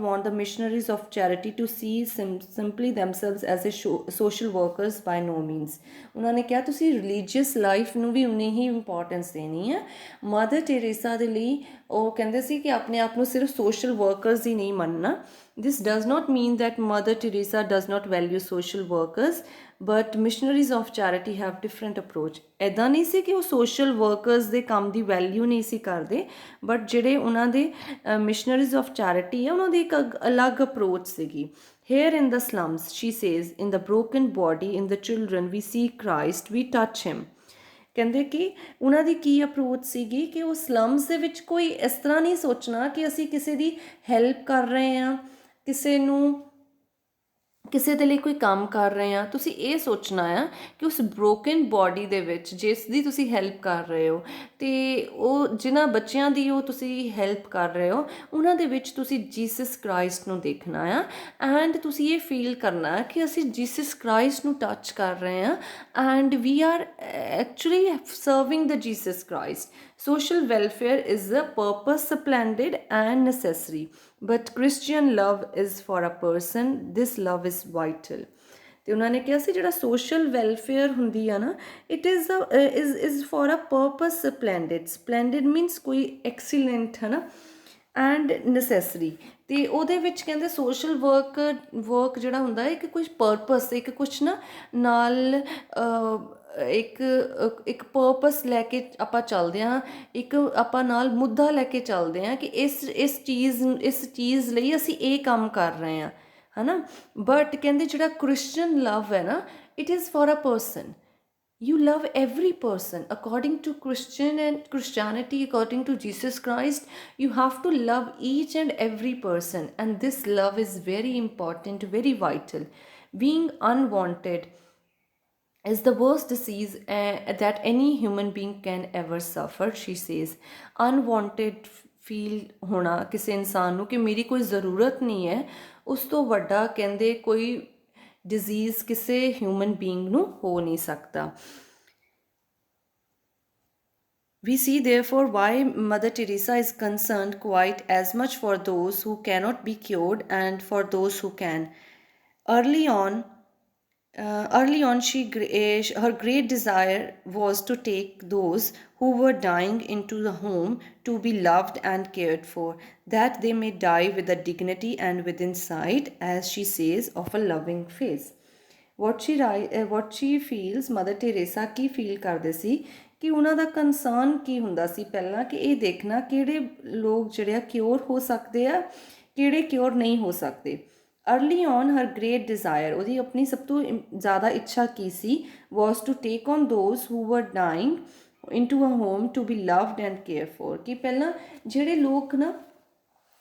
want the missionaries of charity to see simply themselves as a social workers, by no means। ਉਹਨਾਂ ਨੇ ਕਿਹਾ ਤੁਸੀਂ ਰਿਲੀਜੀਅਸ ਲਾਈਫ ਨੂੰ ਵੀ ਉਨੀ ਹੀ ਇੰਪੋਰਟੈਂਸ ਦੇਣੀ ਹੈ। ਮਦਰ ਟੈਰੇਸਾ ਦੇ ਲਈ ਉਹ ਕਹਿੰਦੇ ਸੀ ਕਿ ਆਪਣੇ ਆਪ ਨੂੰ ਸਿਰਫ ਸੋਸ਼ਲ ਵਰਕਰਸ ਹੀ ਨਹੀਂ ਮੰਨਣਾ। This does not mean that Mother Teresa does not value social workers, but missionaries of charity have different approach। ਇੱਦਾਂ ਨਹੀਂ ਸੀ ਕਿ ਉਹ ਸੋਸ਼ਲ ਵਰਕਰਸ ਦੇ ਕੰਮ ਦੀ ਵੈਲਿਊ ਨਹੀਂ ਸੀ ਕਰਦੇ, ਬਟ ਜਿਹੜੇ ਉਹਨਾਂ ਦੇ ਮਿਸ਼ਨਰੀਜ਼ ਆਫ ਚੈਰਿਟੀ ਹੈ ਉਹਨਾਂ ਦੀ ਇੱਕ ਅਲੱਗ ਅਪਰੋਚ ਸੀਗੀ। Here in the slums, she says, in the broken body, in the children, we see Christ, we touch him। ਕਹਿੰਦੇ ਕਿ ਉਹਨਾਂ ਦੀ ਕੀ ਅਪਰੋਚ ਸੀਗੀ ਕਿ ਉਹ ਸਲਮਸ ਦੇ ਵਿੱਚ ਕੋਈ ਇਸ ਤਰ੍ਹਾਂ ਨਹੀਂ ਸੋਚਣਾ ਕਿ ਅਸੀਂ ਕਿਸੇ ਦੀ ਹੈਲਪ ਕਰ ਰਹੇ ਹਾਂ, ਕਿਸੇ ਦੇ ਲਈ ਕੋਈ ਕੰਮ ਕਰ ਰਹੇ ਹਾਂ। ਤੁਸੀਂ ਇਹ ਸੋਚਣਾ ਆ ਕਿ ਉਸ ਬ੍ਰੋਕਨ ਬੋਡੀ ਦੇ ਵਿੱਚ ਜਿਸ ਦੀ ਤੁਸੀਂ ਹੈਲਪ ਕਰ ਰਹੇ ਹੋ, ਅਤੇ ਉਹ ਜਿਨ੍ਹਾਂ ਬੱਚਿਆਂ ਦੀ ਉਹ ਤੁਸੀਂ ਹੈਲਪ ਕਰ ਰਹੇ ਹੋ, ਉਹਨਾਂ ਦੇ ਵਿੱਚ ਤੁਸੀਂ ਜੀਸਸ ਕ੍ਰਾਈਸਟ ਨੂੰ ਦੇਖਣਾ ਆ। ਐਂਡ ਤੁਸੀਂ ਇਹ ਫੀਲ ਕਰਨਾ ਕਿ ਅਸੀਂ ਜੀਸਸ ਕ੍ਰਾਈਸਟ ਨੂੰ ਟੱਚ ਕਰ ਰਹੇ ਹਾਂ, and we are actually serving the Jesus Christ. Social welfare is a purpose splendid and necessary, but Christian love is for a person, this love is vital। ਤੇ ਉਹਨਾਂ ਨੇ ਕਿਹਾ ਸੀ ਜਿਹੜਾ ਸੋਸ਼ਲ ਵੈਲਫੇਅਰ ਹੁੰਦੀ ਆ ਨਾ, it is for a purpose splendid means ਕੋਈ excellent ਹੈ ਨਾ, ਐਂਡ ਨੈਸੈਸਰੀ। ਅਤੇ ਉਹਦੇ ਵਿੱਚ ਕਹਿੰਦੇ ਸੋਸ਼ਲ ਵਰਕ ਜਿਹੜਾ ਹੁੰਦਾ ਇੱਕ ਕੁਝ ਪਰਪਸ, ਇੱਕ ਕੁਛ ਨਾ ਨਾਲ ਇੱਕ ਪਰਪਸ ਲੈ ਕੇ ਆਪਾਂ ਚੱਲਦੇ ਹਾਂ, ਇੱਕ ਆਪਾਂ ਨਾਲ ਮੁੱਦਾ ਲੈ ਕੇ ਚੱਲਦੇ ਹਾਂ ਕਿ ਇਸ ਚੀਜ਼ ਲਈ ਅਸੀਂ ਇਹ ਕੰਮ ਕਰ ਰਹੇ ਹਾਂ, ਹੈ ਨਾ। ਬਟ ਕਹਿੰਦੇ ਜਿਹੜਾ ਕ੍ਰਿਸਚਨ ਲਵ ਹੈ ਨਾ, it is for a person. You love every person according to Christianity, according to Jesus Christ. You have to love each and every person, and this love is very important, very vital। Being unwanted, is the worst disease that any human being can ever suffer, she says. Unwanted feel ਹੋਣਾ ਕਿਸੇ ਇਨਸਾਨ ਨੂੰ ਕਿ ਮੇਰੀ ਕੋਈ ਜ਼ਰੂਰਤ ਨਹੀਂ ਹੈ, ਉਸ ਤੋਂ ਵੱਡਾ ਕਹਿੰਦੇ ਕੋਈ ਡਿਜ਼ੀਜ਼ ਕਿਸੇ ਹਿਊਮਨ ਬੀਇੰਗ ਨੂੰ ਹੋ ਨਹੀਂ ਸਕਦਾ. We see therefore why Mother Teresa is concerned quite as much for those who cannot be cured and for those who can. Early on, her great desire was to take those who were dying into the home to be loved and cared for, that they may die with the dignity and within sight, as she says, of a loving face. what she feels, Mother Teresa Ki feel ਕਰਦੇ ਸੀ ਕਿ ਉਹਨਾਂ ਦਾ concern ਕੀ ਹੁੰਦਾ ਸੀ ਪਹਿਲਾਂ, ਕਿ ਇਹ ਦੇਖਣਾ ਕਿਹੜੇ ਲੋਕ ਜਿਹੜੇ ਆ ਕਿਉਰ ਹੋ ਸਕਦੇ ਆ, ਕਿਹੜੇ ਕਿਉਰ ਨਹੀਂ ਹੋ ਸਕਦੇ. Early on her great desire, ਉਹਦੀ ਆਪਣੀ ਸਭ ਤੋਂ ਜ਼ਿਆਦਾ ਇੱਛਾ ਕੀ ਸੀ, was to take on those who were dying into a home to be loved and cared for. ਕਿ ਪਹਿਲਾਂ ਜਿਹੜੇ ਲੋਕ ਨਾ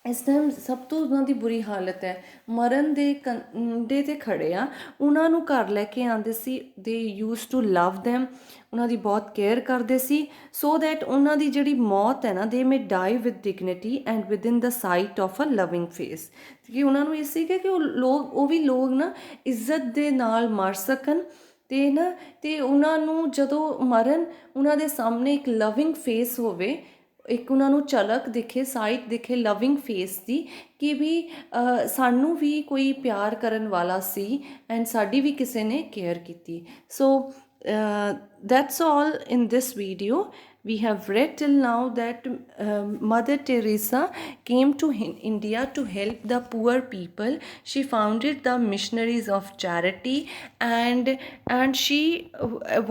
ਇਸ ਟਾਈਮ ਸਭ ਤੋਂ ਉਹਨਾਂ ਦੀ ਬੁਰੀ ਹਾਲਤ ਹੈ, ਮਰਨ ਦੇ ਕੰਢੇ 'ਤੇ ਖੜ੍ਹੇ ਆ, ਉਹਨਾਂ ਨੂੰ ਘਰ ਲੈ ਕੇ ਆਉਂਦੇ ਸੀ. ਦੇ ਯੂਜ਼ ਟੂ ਲਵ ਦੈਮ, ਉਹਨਾਂ ਦੀ ਬਹੁਤ ਕੇਅਰ ਕਰਦੇ ਸੀ, ਸੋ ਦੈਟ ਉਹਨਾਂ ਦੀ ਜਿਹੜੀ ਮੌਤ ਹੈ ਨਾ, they may die with dignity and within the sight of a loving face. ਕਿ ਉਹਨਾਂ ਨੂੰ ਇਹ ਸੀਗਾ ਕਿ ਉਹ ਵੀ ਲੋਕ ਨਾ ਇੱਜ਼ਤ ਦੇ ਨਾਲ ਮਰ ਸਕਣ, ਅਤੇ ਉਹਨਾਂ ਨੂੰ ਜਦੋਂ ਮਰਨ ਉਹਨਾਂ ਦੇ ਸਾਹਮਣੇ ਇੱਕ ਲਵਿੰਗ ਫੇਸ ਹੋਵੇ, ਇੱਕ ਉਹਨਾਂ ਨੂੰ ਝਲਕ ਦਿਖੇ, ਸਾਈਟ ਦਿਖੇ ਲਵਿੰਗ ਫੇਸ ਦੀ, ਕਿ ਵੀ ਸਾਨੂੰ ਵੀ ਕੋਈ ਪਿਆਰ ਕਰਨ ਵਾਲਾ ਸੀ ਐਂਡ ਸਾਡੀ ਵੀ ਕਿਸੇ ਨੇ ਕੇਅਰ ਕੀਤੀ. ਸੋ that's all in this video. We have read till now that Mother Teresa came to India to help the poor people. She founded the Missionaries of Charity, and she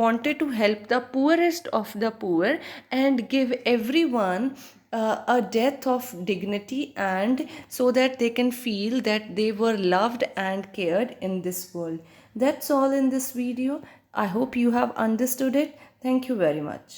wanted to help the poorest of the poor and give everyone a death of dignity, and so that they can feel that they were loved and cared in this world. That's all in this video. I hope you have understood it. Thank you very much.